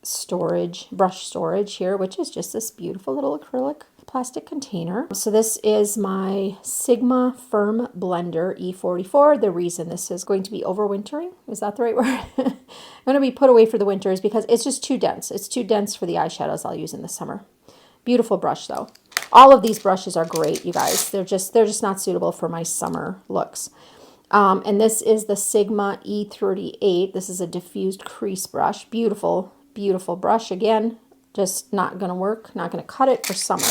storage, brush storage here, which is just this beautiful little acrylic plastic container. So this is my Sigma Firm Blender E44. The reason this is going to be overwintering, is that the right word? I'm going to be put away for the winter is because it's just too dense. It's too dense for the eyeshadows I'll use in the summer. Beautiful brush though. All of these brushes are great, you guys. They're just not suitable for my summer looks. And this is the Sigma E38. This is a diffused crease brush. Beautiful, beautiful brush. Again, just not going to work. Not going to cut it for summer.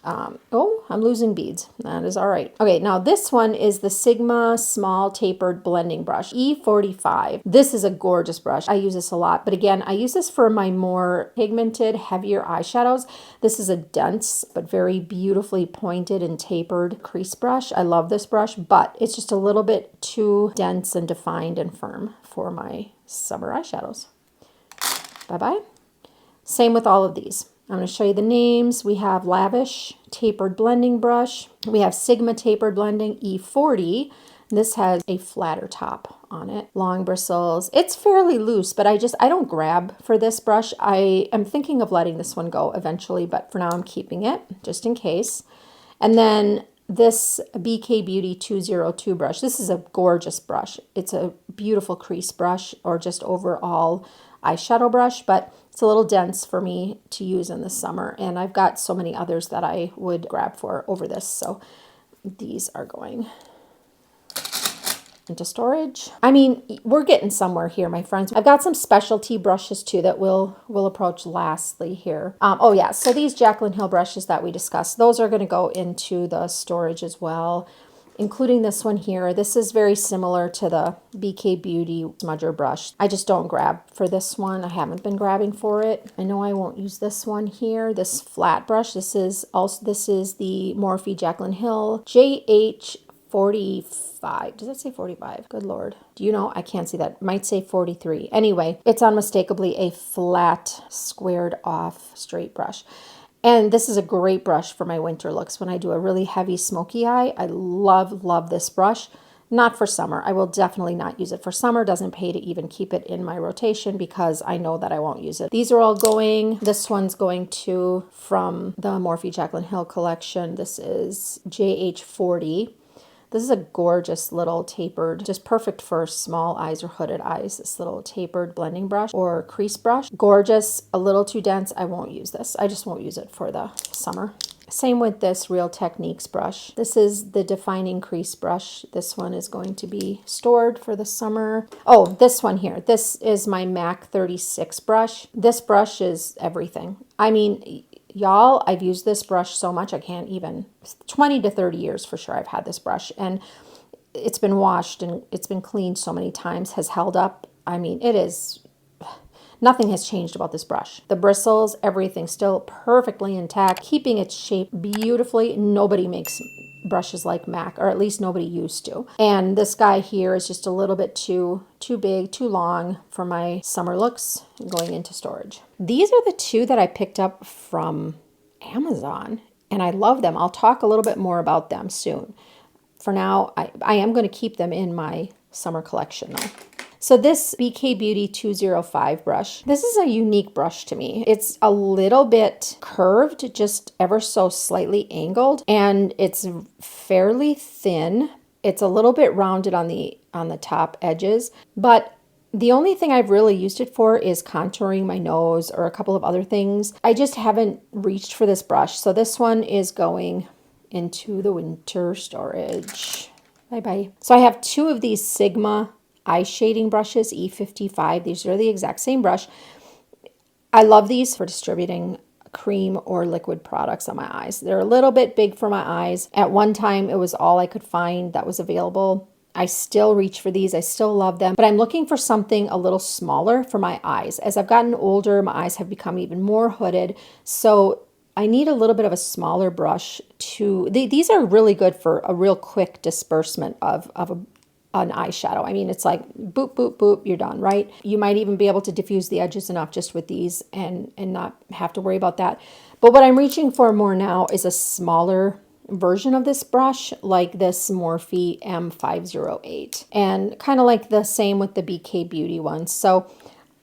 Oh, I'm losing beads. That is all right. Okay, now this one is the Sigma Small Tapered Blending Brush, E45. This is a gorgeous brush. I use this a lot, but again, I use this for my more pigmented, heavier eyeshadows. This is a dense, but very beautifully pointed and tapered crease brush. I love this brush, but it's just a little bit too dense and defined and firm for my summer eyeshadows. Bye-bye. Same with all of these. I'm going to show you the names. We have Lavish Tapered Blending Brush. We have Sigma Tapered Blending E40. This has a flatter top on it. Long bristles. It's fairly loose, but I don't grab for this brush. I am thinking of letting this one go eventually, but for now I'm keeping it just in case. And then this BK Beauty 202 brush. This is a gorgeous brush. It's a beautiful crease brush or just overall eyeshadow brush, but it's a little dense for me to use in the summer, and I've got so many others that I would grab for over this, so these are going into storage. I mean, we're getting somewhere here, my friends. I've got some specialty brushes too that we'll approach lastly here. Oh yeah, so these Jaclyn Hill brushes that we discussed, those are going to go into the storage as well, including this one here. This is very similar to the BK Beauty smudger brush. I just don't grab for this one. I haven't been grabbing for it. I know I won't use this one here, this flat brush. This is the Morphe Jaclyn Hill JH45. Does that say 45? Good Lord. Do you know? I can't see that. It might say 43. Anyway, it's unmistakably a flat, squared off straight brush. And this is a great brush for my winter looks. When I do a really heavy smoky eye, I love this brush. Not for summer. I will definitely not use it for summer. Doesn't pay to even keep it in my rotation because I know that I won't use it. These are all going. This one's going to from the Morphe Jaclyn Hill collection. This is JH40. This is a gorgeous little tapered, just perfect for small eyes or hooded eyes. This little tapered blending brush or crease brush. Gorgeous, a little too dense. I won't use this. I just won't use it for the summer. Same with this Real Techniques brush. This is the defining crease brush. This one is going to be stored for the summer. Oh, this one here. This is my MAC 36 brush. This brush is everything. I mean, y'all, I've used this brush so much, I can't even, 20 to 30 years for sure I've had this brush, and it's been washed and it's been cleaned so many times, has held up. I mean, nothing has changed about this brush. The bristles, everything still perfectly intact, keeping its shape beautifully. Nobody makes brushes like MAC, or at least nobody used to. And this guy here is just a little bit too big, too long for my summer looks, going into storage. These are the two that I picked up from Amazon, and I love them. I'll talk a little bit more about them soon. For now, I am going to keep them in my summer collection though. So this BK Beauty 205 brush, this is a unique brush to me. It's a little bit curved, just ever so slightly angled, and it's fairly thin. It's a little bit rounded on the top edges, but the only thing I've really used it for is contouring my nose or a couple of other things. I just haven't reached for this brush. So this one is going into the winter storage. Bye-bye. So I have two of these Sigma eye shading brushes, E55. These are the exact same brush. I love these for distributing cream or liquid products on my eyes. They're a little bit big for my eyes. At one time, it was all I could find that was available. I still reach for these. I still love them, but I'm looking for something a little smaller for my eyes. As I've gotten older, my eyes have become even more hooded. So I need a little bit of a smaller brush to, these are really good for a real quick disbursement of an eyeshadow. I mean, it's like boop, boop, boop, you're done, right? You might even be able to diffuse the edges enough just with these and not have to worry about that. But what I'm reaching for more now is a smaller version of this brush, like this Morphe M508, and kind of like the same with the BK Beauty ones. So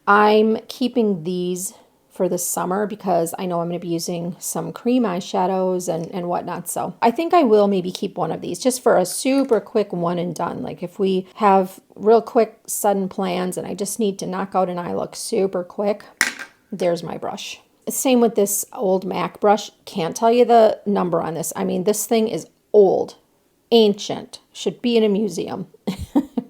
I'm keeping these for the summer because I know I'm going to be using some cream eyeshadows and whatnot. So I think I will maybe keep one of these just for a super quick one and done. Like if we have real quick sudden plans and I just need to knock out an eye look super quick, there's my brush. Same with this old MAC brush. Can't tell you the number on this. I mean, this thing is old, ancient, should be in a museum.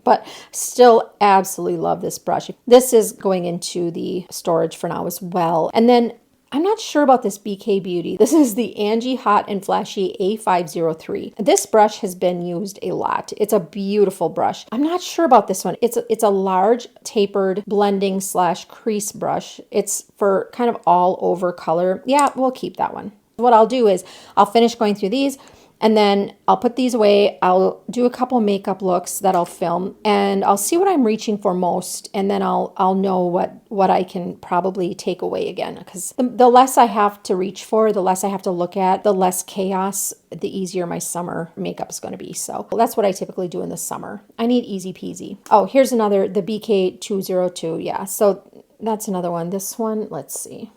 But still absolutely love this brush. This is going into the storage for now as well. And then I'm not sure about this BK Beauty. This is the Angie Hot and Flashy A503. This brush has been used a lot. It's a beautiful brush. I'm not sure about this one. It's a large tapered blending / crease brush. It's for kind of all over color. Yeah, we'll keep that one. What I'll do is I'll finish going through these, and then I'll put these away. I'll do a couple makeup looks that I'll film, and I'll see what I'm reaching for most, and then I'll know what I can probably take away again. Because the less I have to reach for, the less I have to look at, the less chaos, the easier my summer makeup is going to be. So that's what I typically do in the summer. I need easy peasy. Oh, here's another, the BK202. Yeah, so that's another one. This one, let's see.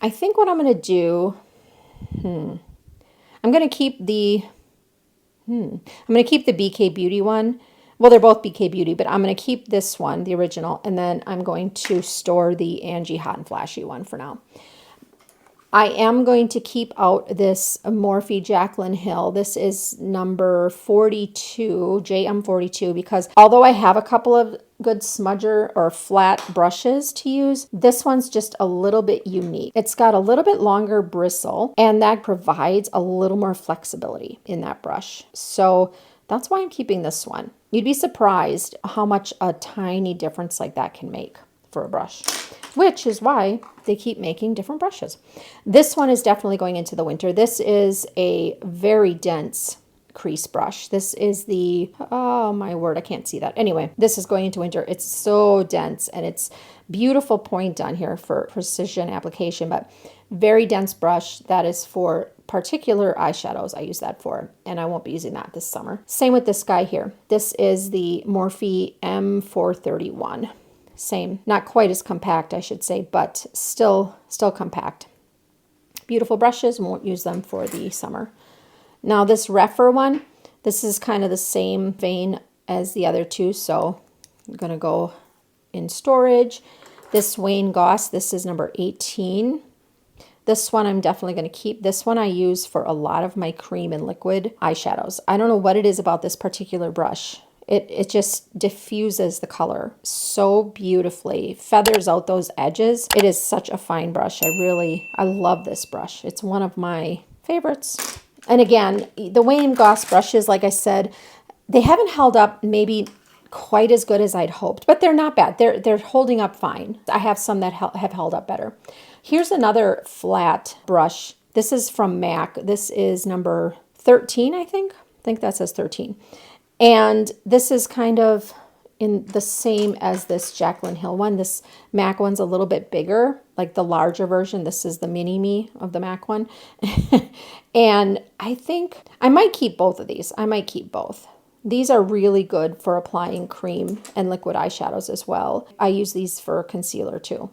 I think what I'm going to do, I'm going to keep the, BK Beauty one. Well, they're both BK Beauty, but I'm going to keep this one, the original, and then I'm going to store the Angie Hot and Flashy one for now. I am going to keep out this Morphe Jaclyn Hill. This is number 42, JM42, because although I have a couple of good smudger or flat brushes to use, this one's just a little bit unique. It's got a little bit longer bristle, and that provides a little more flexibility in that brush. So that's why I'm keeping this one. You'd be surprised how much a tiny difference like that can make for a brush, which is why they keep making different brushes. This one is definitely going into the winter. This is a very dense crease brush. This is the, oh my word, I can't see that. Anyway, this is going into winter. It's so dense, and it's beautiful point on here for precision application, but very dense brush. That is for particular eyeshadows. I use that for, and I won't be using that this summer. Same with this guy here. This is the Morphe M431. Same, not quite as compact, I should say, but still compact. Beautiful brushes, won't use them for the summer. Now this Rephr one, this is kind of the same vein as the other two, so I'm going to go in storage. This Wayne Goss, this is number 18. This one I'm definitely going to keep. This one I use for a lot of my cream and liquid eyeshadows. I don't know what it is about this particular brush. It just diffuses the color so beautifully, feathers out those edges. It is such a fine brush. I love this brush. It's one of my favorites. And again, the Wayne Goss brushes, like I said, they haven't held up maybe quite as good as I'd hoped, but they're not bad. They're holding up fine. I have some that have held up better. Here's another flat brush. This is from MAC. This is number 13, I think. I think that says 13. And this is kind of in the same as this Jaclyn Hill one. This MAC one's a little bit bigger, like the larger version. This is the mini me of the MAC one. And I think I might keep both of these. I might keep both. These are really good for applying cream and liquid eyeshadows as well. I use these for concealer too.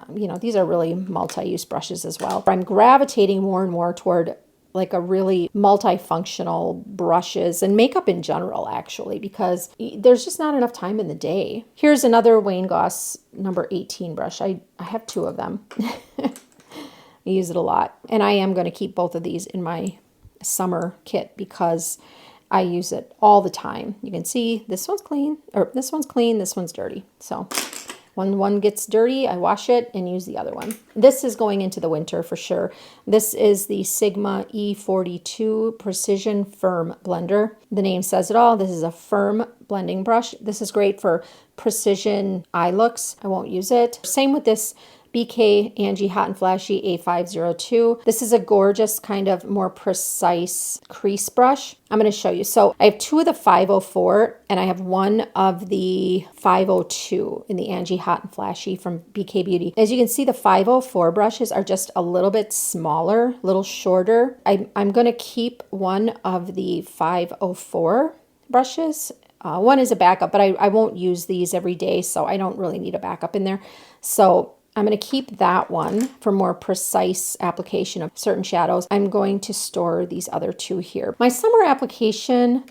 These are really multi-use brushes as well. I'm gravitating more and more toward like a really multifunctional brushes and makeup in general, actually, because there's just not enough time in the day. Here's another Wayne Goss number 18 brush. I have two of them. I use it a lot. And I am going to keep both of these in my summer kit because I use it all the time. You can see this one's clean, or this one's clean, this one's dirty. So when one gets dirty, I wash it and use the other one. This is going into the winter for sure. This is the Sigma E42 Precision Firm Blender. The name says it all. This is a firm blending brush. This is great for precision eye looks. I won't use it. Same with this BK Angie Hot and Flashy A502. This is a gorgeous kind of more precise crease brush. I'm going to show you. So I have two of the 504 and I have one of the 502 in the Angie Hot and Flashy from BK Beauty. As you can see, the 504 brushes are just a little bit smaller, a little shorter. I'm going to keep one of the 504 brushes. One is a backup, but I won't use these every day, so I don't really need a backup in there. So I'm going to keep that one for more precise application of certain shadows. I'm going to store these other two here. My summer application,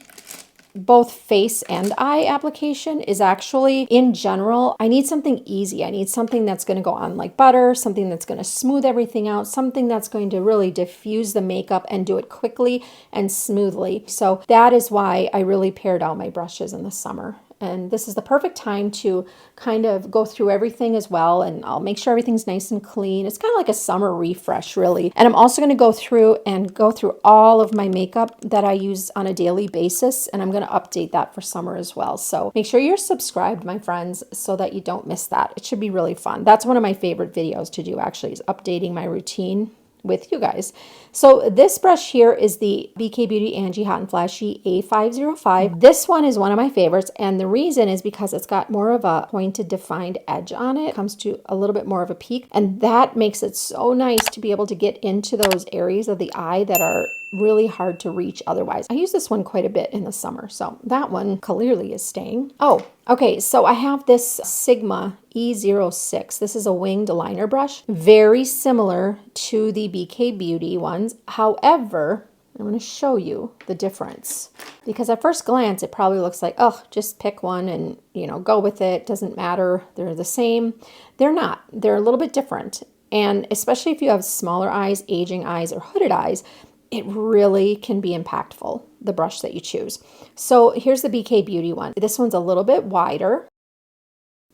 both face and eye application, is actually, in general, I need something easy. I need something that's going to go on like butter, something that's going to smooth everything out, something that's going to really diffuse the makeup and do it quickly and smoothly. So that is why I really pared out my brushes in the summer. And this is the perfect time to kind of go through everything as well. And I'll make sure everything's nice and clean. It's kind of like a summer refresh, really. And I'm also going to go through all of my makeup that I use on a daily basis. And I'm going to update that for summer as well. So make sure you're subscribed, my friends, so that you don't miss that. It should be really fun. That's one of my favorite videos to do, actually, is updating my routine with you guys. So this brush here is the BK Beauty Angie Hot Flashy A505. This one is one of my favorites, and the reason is because it's got more of a pointed defined edge on it. It comes to a little bit more of a peak, and that makes it so nice to be able to get into those areas of the eye that are really hard to reach otherwise. I use this one quite a bit in the summer, so that one clearly is staying. Oh, okay, so I have this Sigma E06. This is a winged liner brush, very similar to the BK Beauty ones. However, I'm going to show you the difference, because at first glance it probably looks like, oh, just pick one and, you know, go with it. Doesn't matter. They're the same. They're not. They're a little bit different. And especially if you have smaller eyes, aging eyes, or hooded eyes, it really can be impactful, the brush that you choose. So here's the BK Beauty one. This one's a little bit wider,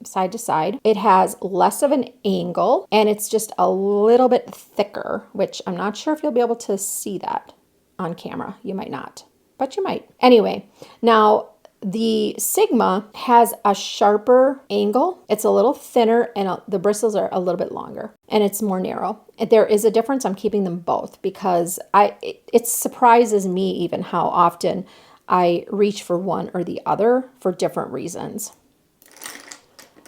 side to side. It has less of an angle, and it's just a little bit thicker, which I'm not sure if you'll be able to see that on camera. You might not, but you might. Anyway, now the Sigma has a sharper angle. It's a little thinner, and the bristles are a little bit longer, and it's more narrow. There is a difference. I'm keeping them both because it surprises me even how often I reach for one or the other for different reasons.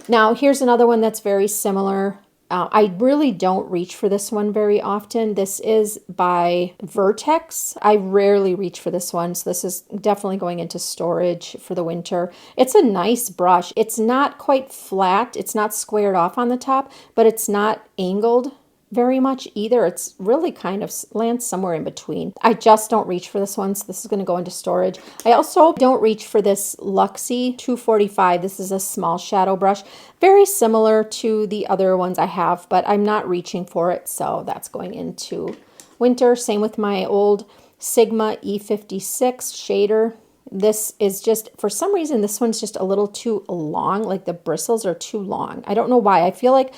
Now, here's another one that's very similar. I really don't reach for this one very often. This is by Vertex. I rarely reach for this one, so this is definitely going into storage for the winter. It's a nice brush. It's not quite flat. It's not squared off on the top, but it's not angled very much either. It's really kind of lands somewhere in between. I just don't reach for this one, so this is going to go into storage. I also don't reach for this Luxie 245. This is a small shadow brush, very similar to the other ones I have, but I'm not reaching for it, so that's going into winter. Same with my old Sigma E56 shader. This is just, for some reason, this one's just a little too long, like the bristles are too long. I don't know why. I feel like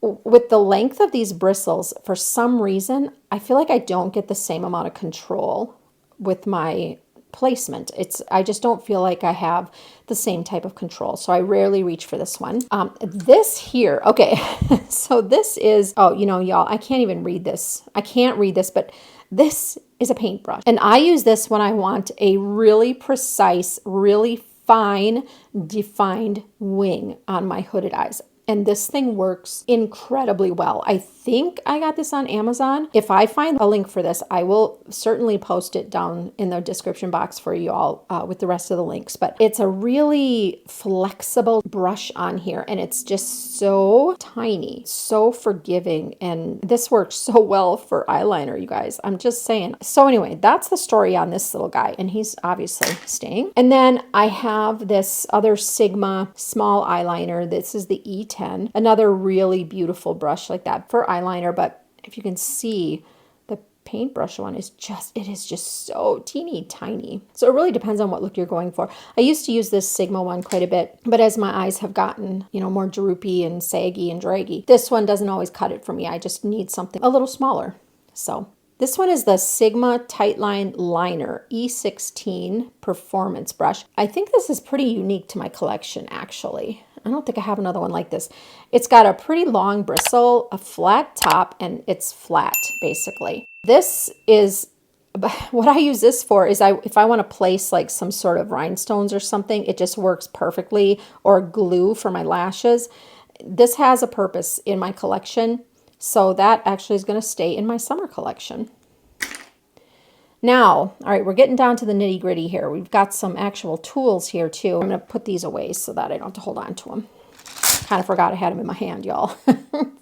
with the length of these bristles, for some reason, I feel like I don't get the same amount of control with my placement. I just don't feel like I have the same type of control. So I rarely reach for this one. This here, okay, so this is, oh, you know, y'all, I can't even read this. I can't read this, but this is a paintbrush. And I use this when I want a really precise, really fine, defined wing on my hooded eyes. And this thing works incredibly well. I think I got this on Amazon. If I find a link for this, I will certainly post it down in the description box for you all with the rest of the links. But it's a really flexible brush on here, and it's just so tiny, so forgiving. And this works so well for eyeliner, you guys. I'm just saying. So anyway, that's the story on this little guy, and he's obviously staying. And then I have this other Sigma small eyeliner. This is the E10. Another really beautiful brush like that for eyeliner, but if you can see, the paintbrush one is just, it is just so teeny tiny. So it really depends on what look you're going for. I used to use this Sigma one quite a bit, but as my eyes have gotten, you know, more droopy and saggy and draggy, this one doesn't always cut it for me. I just need something a little smaller. So this one is the Sigma Tightline Liner E16 Performance Brush. I think this is pretty unique to my collection, actually. I don't think I have another one like this. It's got a pretty long bristle, a flat top, and it's flat, basically. This is, what I use this for is if I want to place like some sort of rhinestones or something, it just works perfectly, or glue for my lashes. This has a purpose in my collection, so that actually is going to stay in my summer collection. Now, all right, we're getting down to the nitty gritty here. We've got some actual tools here too. I'm going to put these away so that I don't have to hold on to them. Kind of forgot I had them in my hand, y'all.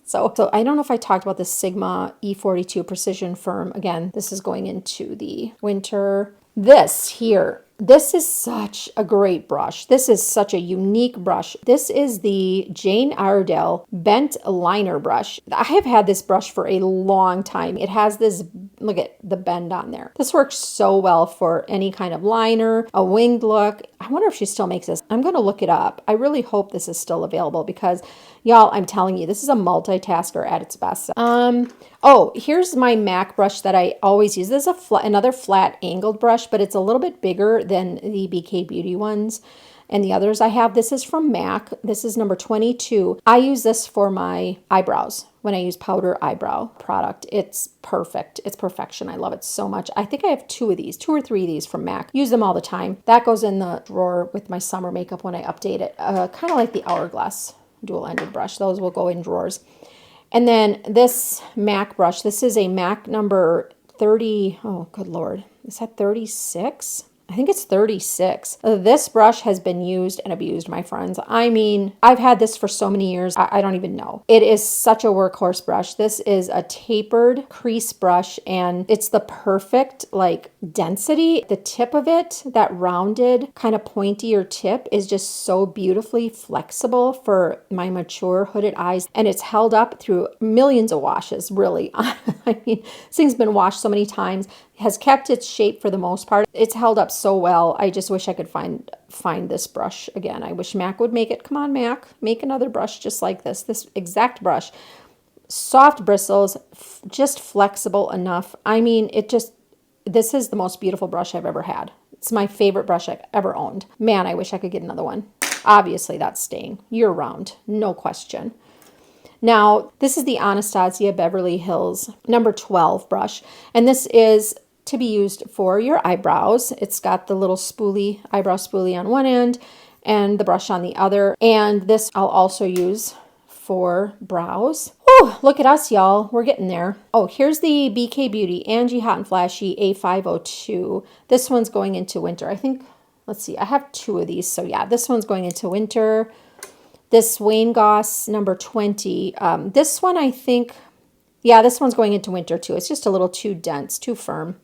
So I don't know if I talked about this Sigma E42 Precision Firm. Again, this is going into the winter. This here, this is such a great brush. This is such a unique brush. This is the Jane Iredale Bent Liner Brush. I have had this brush for a long time. It has this Look at the bend on there. This works so well for any kind of liner, a winged look. I wonder if she still makes this. I'm going to look it up. I really hope this is still available because, y'all, I'm telling you, this is a multitasker at its best. Oh, here's my MAC brush that I always use. This is another flat angled brush, but it's a little bit bigger than the BK Beauty ones and the others I have. This is from MAC. This is number 22. I use this for my eyebrows when I use powder eyebrow product. It's perfect. It's perfection. I love it so much. I think I have 2 of these, 2 or 3 of these from MAC. Use them all the time. That goes in the drawer with my summer makeup when I update it. Kind of like the Hourglass dual-ended brush. Those will go in drawers. And then this MAC brush, this is a MAC number 30. Oh, good Lord. Is that 36? I think it's 36. This brush has been used and abused, my friends. I mean, I've had this for so many years, I don't even know. It is such a workhorse brush. This is a tapered crease brush, and it's the perfect, like, density. The tip of it, that rounded, kind of pointier tip, is just so beautifully flexible for my mature hooded eyes, and it's held up through millions of washes, really. I mean, this thing's been washed so many times, has kept its shape for the most part. It's held up so well. I just wish I could find this brush again. I wish MAC would make it. Come on, MAC, make another brush just like this exact brush. Soft bristles, just flexible enough. I mean, this is the most beautiful brush I've ever had. It's my favorite brush I've ever owned. Man, I wish I could get another one. Obviously, that's staying year round, no question. Now, this is the Anastasia Beverly Hills number 12 brush, and this is to be used for your eyebrows. It's got the little spoolie, eyebrow spoolie on one end and the brush on the other. And this I'll also use for brows. Oh, look at us, y'all. We're getting there. Oh, here's the BK Beauty Angie Hot Flashy A502. This one's going into winter. I think, let's see, I have 2 of these. So yeah, this one's going into winter. This Wayne Goss number 20. This one, I think, yeah, this one's going into winter too. It's just a little too dense, too firm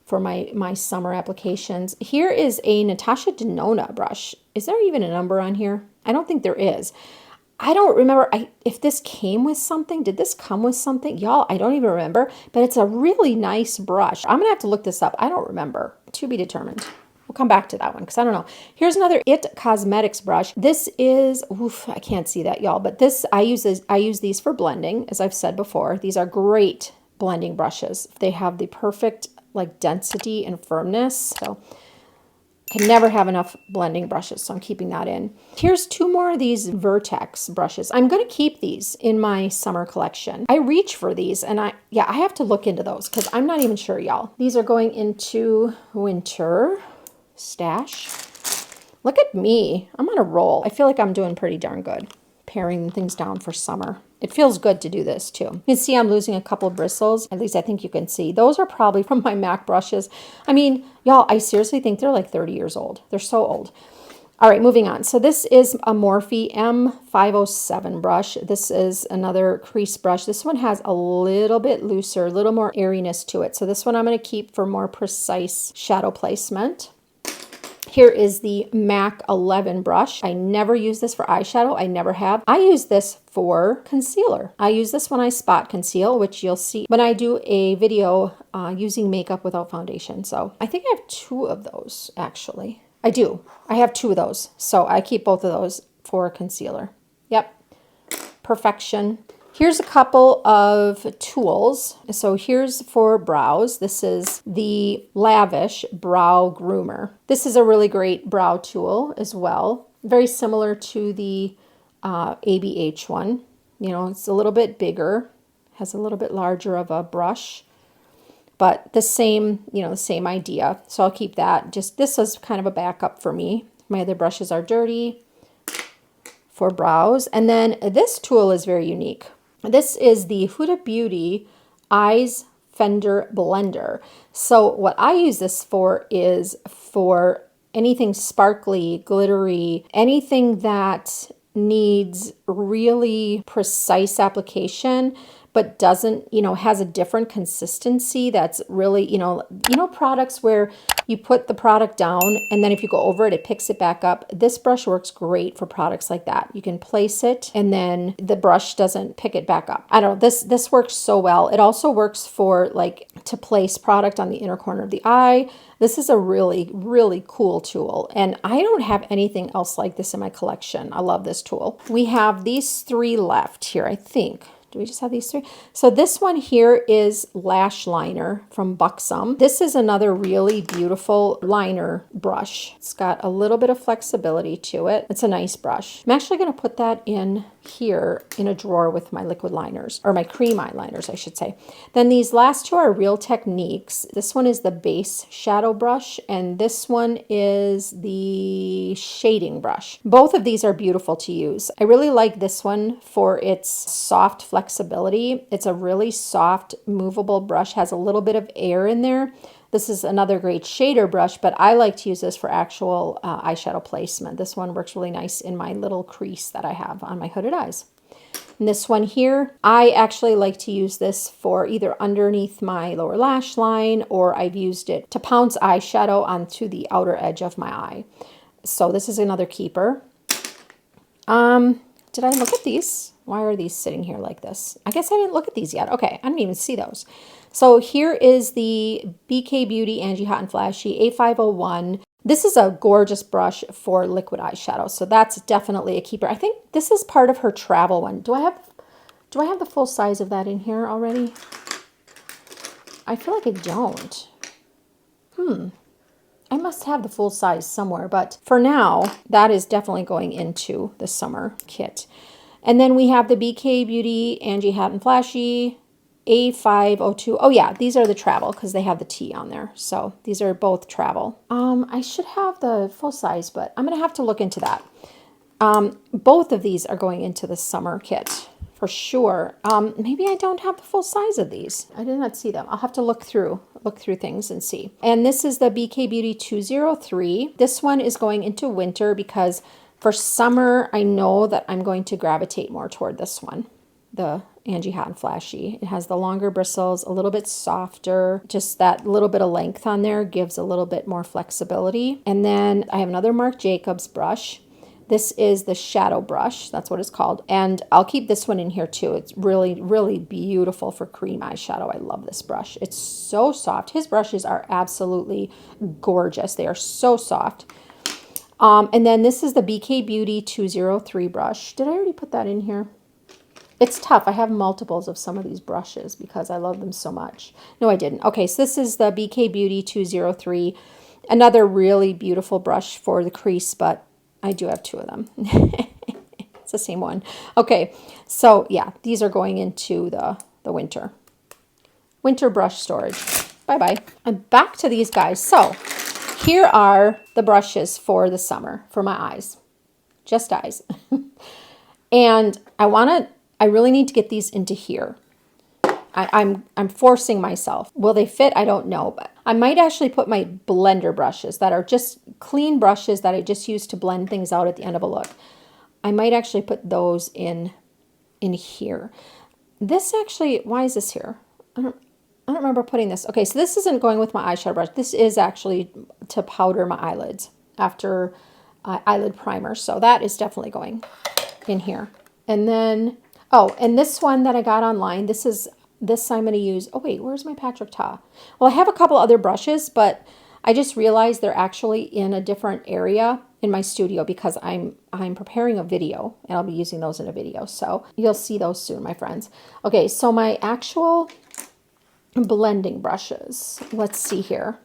for my summer applications. Here is a Natasha Denona brush. Is there even a number on here? I don't think there is. I don't remember if this came with something. Did this come with something? Y'all, I don't even remember, but it's a really nice brush. I'm going to have to look this up. I don't remember. To be determined. We'll come back to that one because I don't know. Here's another It Cosmetics brush. This is, oof, I can't see that, y'all, but I use these for blending, as I've said before. These are great blending brushes. They have the perfect, like, density and firmness. So can never have enough blending brushes, so I'm keeping that in. Here's 2 more of these Vertex brushes. I'm going to keep these in my summer collection. I reach for these, and I have to look into those because I'm not even sure, y'all. These are going into winter stash. Look at me. I'm on a roll. I feel like I'm doing pretty darn good paring things down for summer. It feels good to do this too. You can see I'm losing a couple of bristles. At least I think you can see. Those are probably from my MAC brushes. I mean, y'all, I seriously think they're like 30 years old. They're so old. All right, moving on. So this is a Morphe M507 brush. This is another crease brush. This one has a little bit looser, a little more airiness to it. So this one I'm going to keep for more precise shadow placement. Here is the MAC 11 brush. I never use this for eyeshadow. I never have. I use this for concealer. I use this when I spot conceal, which you'll see when I do a video using makeup without foundation. So I think I have 2 of those, actually. I do. I have 2 of those. So I keep both of those for concealer. Yep. Perfection. Here's a couple of tools. So here's for brows. This is the Lavish Brow Groomer. This is a really great brow tool as well. Very similar to the ABH one. You know, it's a little bit bigger, has a little bit larger of a brush, but the same, the same idea. So I'll keep that. Just this is kind of a backup for me. My other brushes are dirty for brows. And then this tool is very unique. This is the Huda Beauty Eyes Fender Blender. So what I use this for is for anything sparkly, glittery, anything that needs really precise application, but doesn't, has a different consistency that's really, products where you put the product down and then if you go over it, it picks it back up. This brush works great for products like that. You can place it and then the brush doesn't pick it back up. I don't know, this works so well. It also works for like to place product on the inner corner of the eye. This is a really, really cool tool. And I don't have anything else like this in my collection. I love this tool. We have these 3 left here, I think. Do we just have these 3? So this one here is Lash Liner from Buxom. This is another really beautiful liner brush. It's got a little bit of flexibility to it. It's a nice brush. I'm actually going to put that in here in a drawer with my liquid liners, or my cream eyeliners, I should say. Then these last 2 are Real Techniques. This one is the base shadow brush, and this one is the shading brush. Both of these are beautiful to use. I really like this one for its soft flexibility. It's a really soft, movable brush, has a little bit of air in there. This is another great shader brush, but I like to use this for actual eyeshadow placement. This one works really nice in my little crease that I have on my hooded eyes. And this one here, I actually like to use this for either underneath my lower lash line, or I've used it to pounce eyeshadow onto the outer edge of my eye. So this is another keeper. Did I look at these? Why are these sitting here like this? I guess I didn't look at these yet. Okay, I didn't even see those. So here is the BK Beauty Angie Hot and Flashy A501. This is a gorgeous brush for liquid eyeshadow, so that's definitely a keeper. I think this is part of her travel one. Do I have the full size of that in here already? I feel like I don't. I must have the full size somewhere, but for now, that is definitely going into the summer kit. And then we have the BK Beauty Angie Hot and Flashy A502. Oh yeah, these are the travel because they have the T on there. So these are both travel. I should have the full size, but I'm going to have to look into that. Both of these are going into the summer kit for sure. Maybe I don't have the full size of these. I did not see them. I'll have to look through things and see. And this is the BK Beauty 203. This one is going into winter because for summer, I know that I'm going to gravitate more toward this one, the Angie Hot and Flashy. It has the longer bristles, a little bit softer, just that little bit of length on there gives a little bit more flexibility. And then I have another Marc Jacobs brush. This is the shadow brush, that's what it's called. And I'll keep this one in here too. It's really, really beautiful for cream eyeshadow. I love this brush. It's so soft. His brushes are absolutely gorgeous. They are so soft. And then this is the BK Beauty 203 brush. Did I already put that in here? It's tough. I have multiples of some of these brushes because I love them so much. No, I didn't. Okay, so this is the BK Beauty 203. Another really beautiful brush for the crease, but I do have 2 of them. It's the same one. Okay, so yeah, these are going into the winter brush storage. Bye-bye. I'm back to these guys. So here are the brushes for the summer for my eyes, just eyes. And I really need to get these into here. I'm forcing myself. Will they fit? I don't know, but I might actually put my blender brushes that are just clean brushes that I just use to blend things out at the end of a look. I might actually put those in here. This actually, why is this here? I don't remember putting this. Okay, so this isn't going with my eyeshadow brush. This is actually to powder my eyelids after eyelid primer. So that is definitely going in here. And then, oh, and this one that I got online, this I'm going to use. Oh wait, where's my Patrick Ta? Well, I have a couple other brushes, but I just realized they're actually in a different area in my studio because I'm preparing a video and I'll be using those in a video. So you'll see those soon, my friends. Okay, so my actual blending brushes. Let's see here.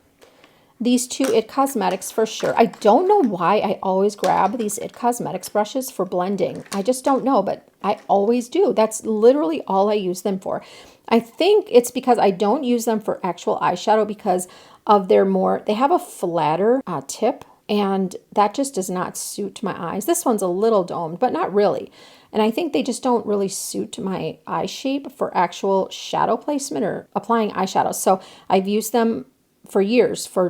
These 2 IT Cosmetics for sure. I don't know why I always grab these IT Cosmetics brushes for blending. I just don't know, but I always do. That's literally all I use them for. I think it's because I don't use them for actual eyeshadow because of they have a flatter tip, and that just does not suit my eyes. This one's a little domed, but not really. And I think they just don't really suit my eye shape for actual shadow placement or applying eyeshadow. So I've used them for years for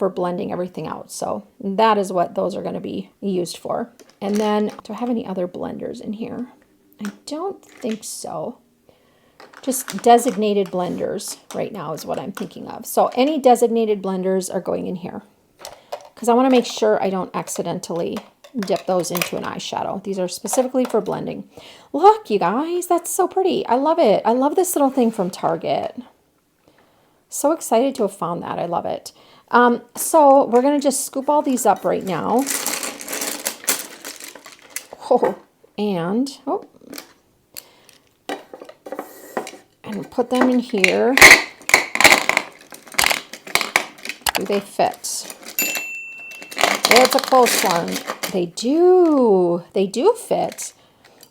blending everything out. So that is what those are going to be used for. And then, do I have any other blenders in here? I don't think so. just designated blenders right now is what I'm thinking of. So any designated blenders are going in here because I want to make sure I don't accidentally dip those into an eyeshadow. These are specifically for blending. Look, you guys, that's so pretty. I love it. I love this little thing from Target. So excited to have found that. I love it. So we're going to just scoop all these up right now. Oh, and put them in here. Do they fit? It's a close one. They do fit.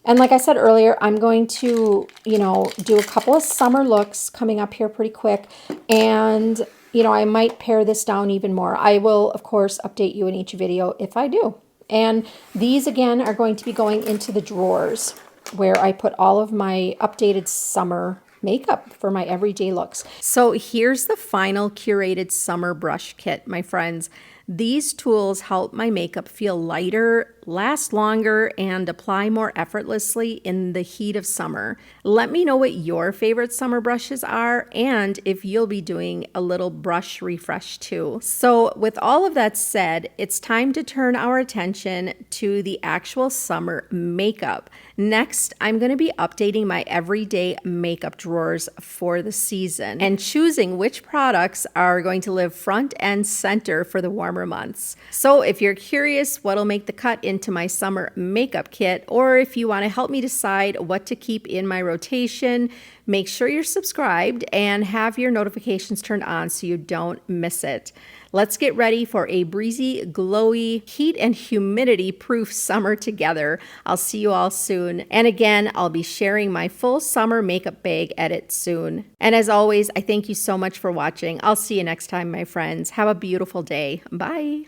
And like I said earlier, I'm going to, do a couple of summer looks coming up here pretty quick. And, I might pare this down even more. I will, of course, update you in each video if I do. And these, again, are going to be going into the drawers where I put all of my updated summer makeup for my everyday looks. So here's the final curated summer brush kit, my friends. These tools help my makeup feel lighter, last longer, and apply more effortlessly in the heat of summer. Let me know what your favorite summer brushes are and if you'll be doing a little brush refresh too. So with all of that said, it's time to turn our attention to the actual summer makeup. Next, I'm going to be updating my everyday makeup drawers for the season and choosing which products are going to live front and center for the warmer months. So if you're curious what'll make the cut into my summer makeup kit, or if you want to help me decide what to keep in my rotation, make sure you're subscribed and have your notifications turned on so you don't miss it. Let's get ready for a breezy, glowy, heat and humidity proof summer together. I'll see you all soon. And again, I'll be sharing my full summer makeup bag edit soon. And as always, I thank you so much for watching. I'll see you next time, my friends. Have a beautiful day. Bye.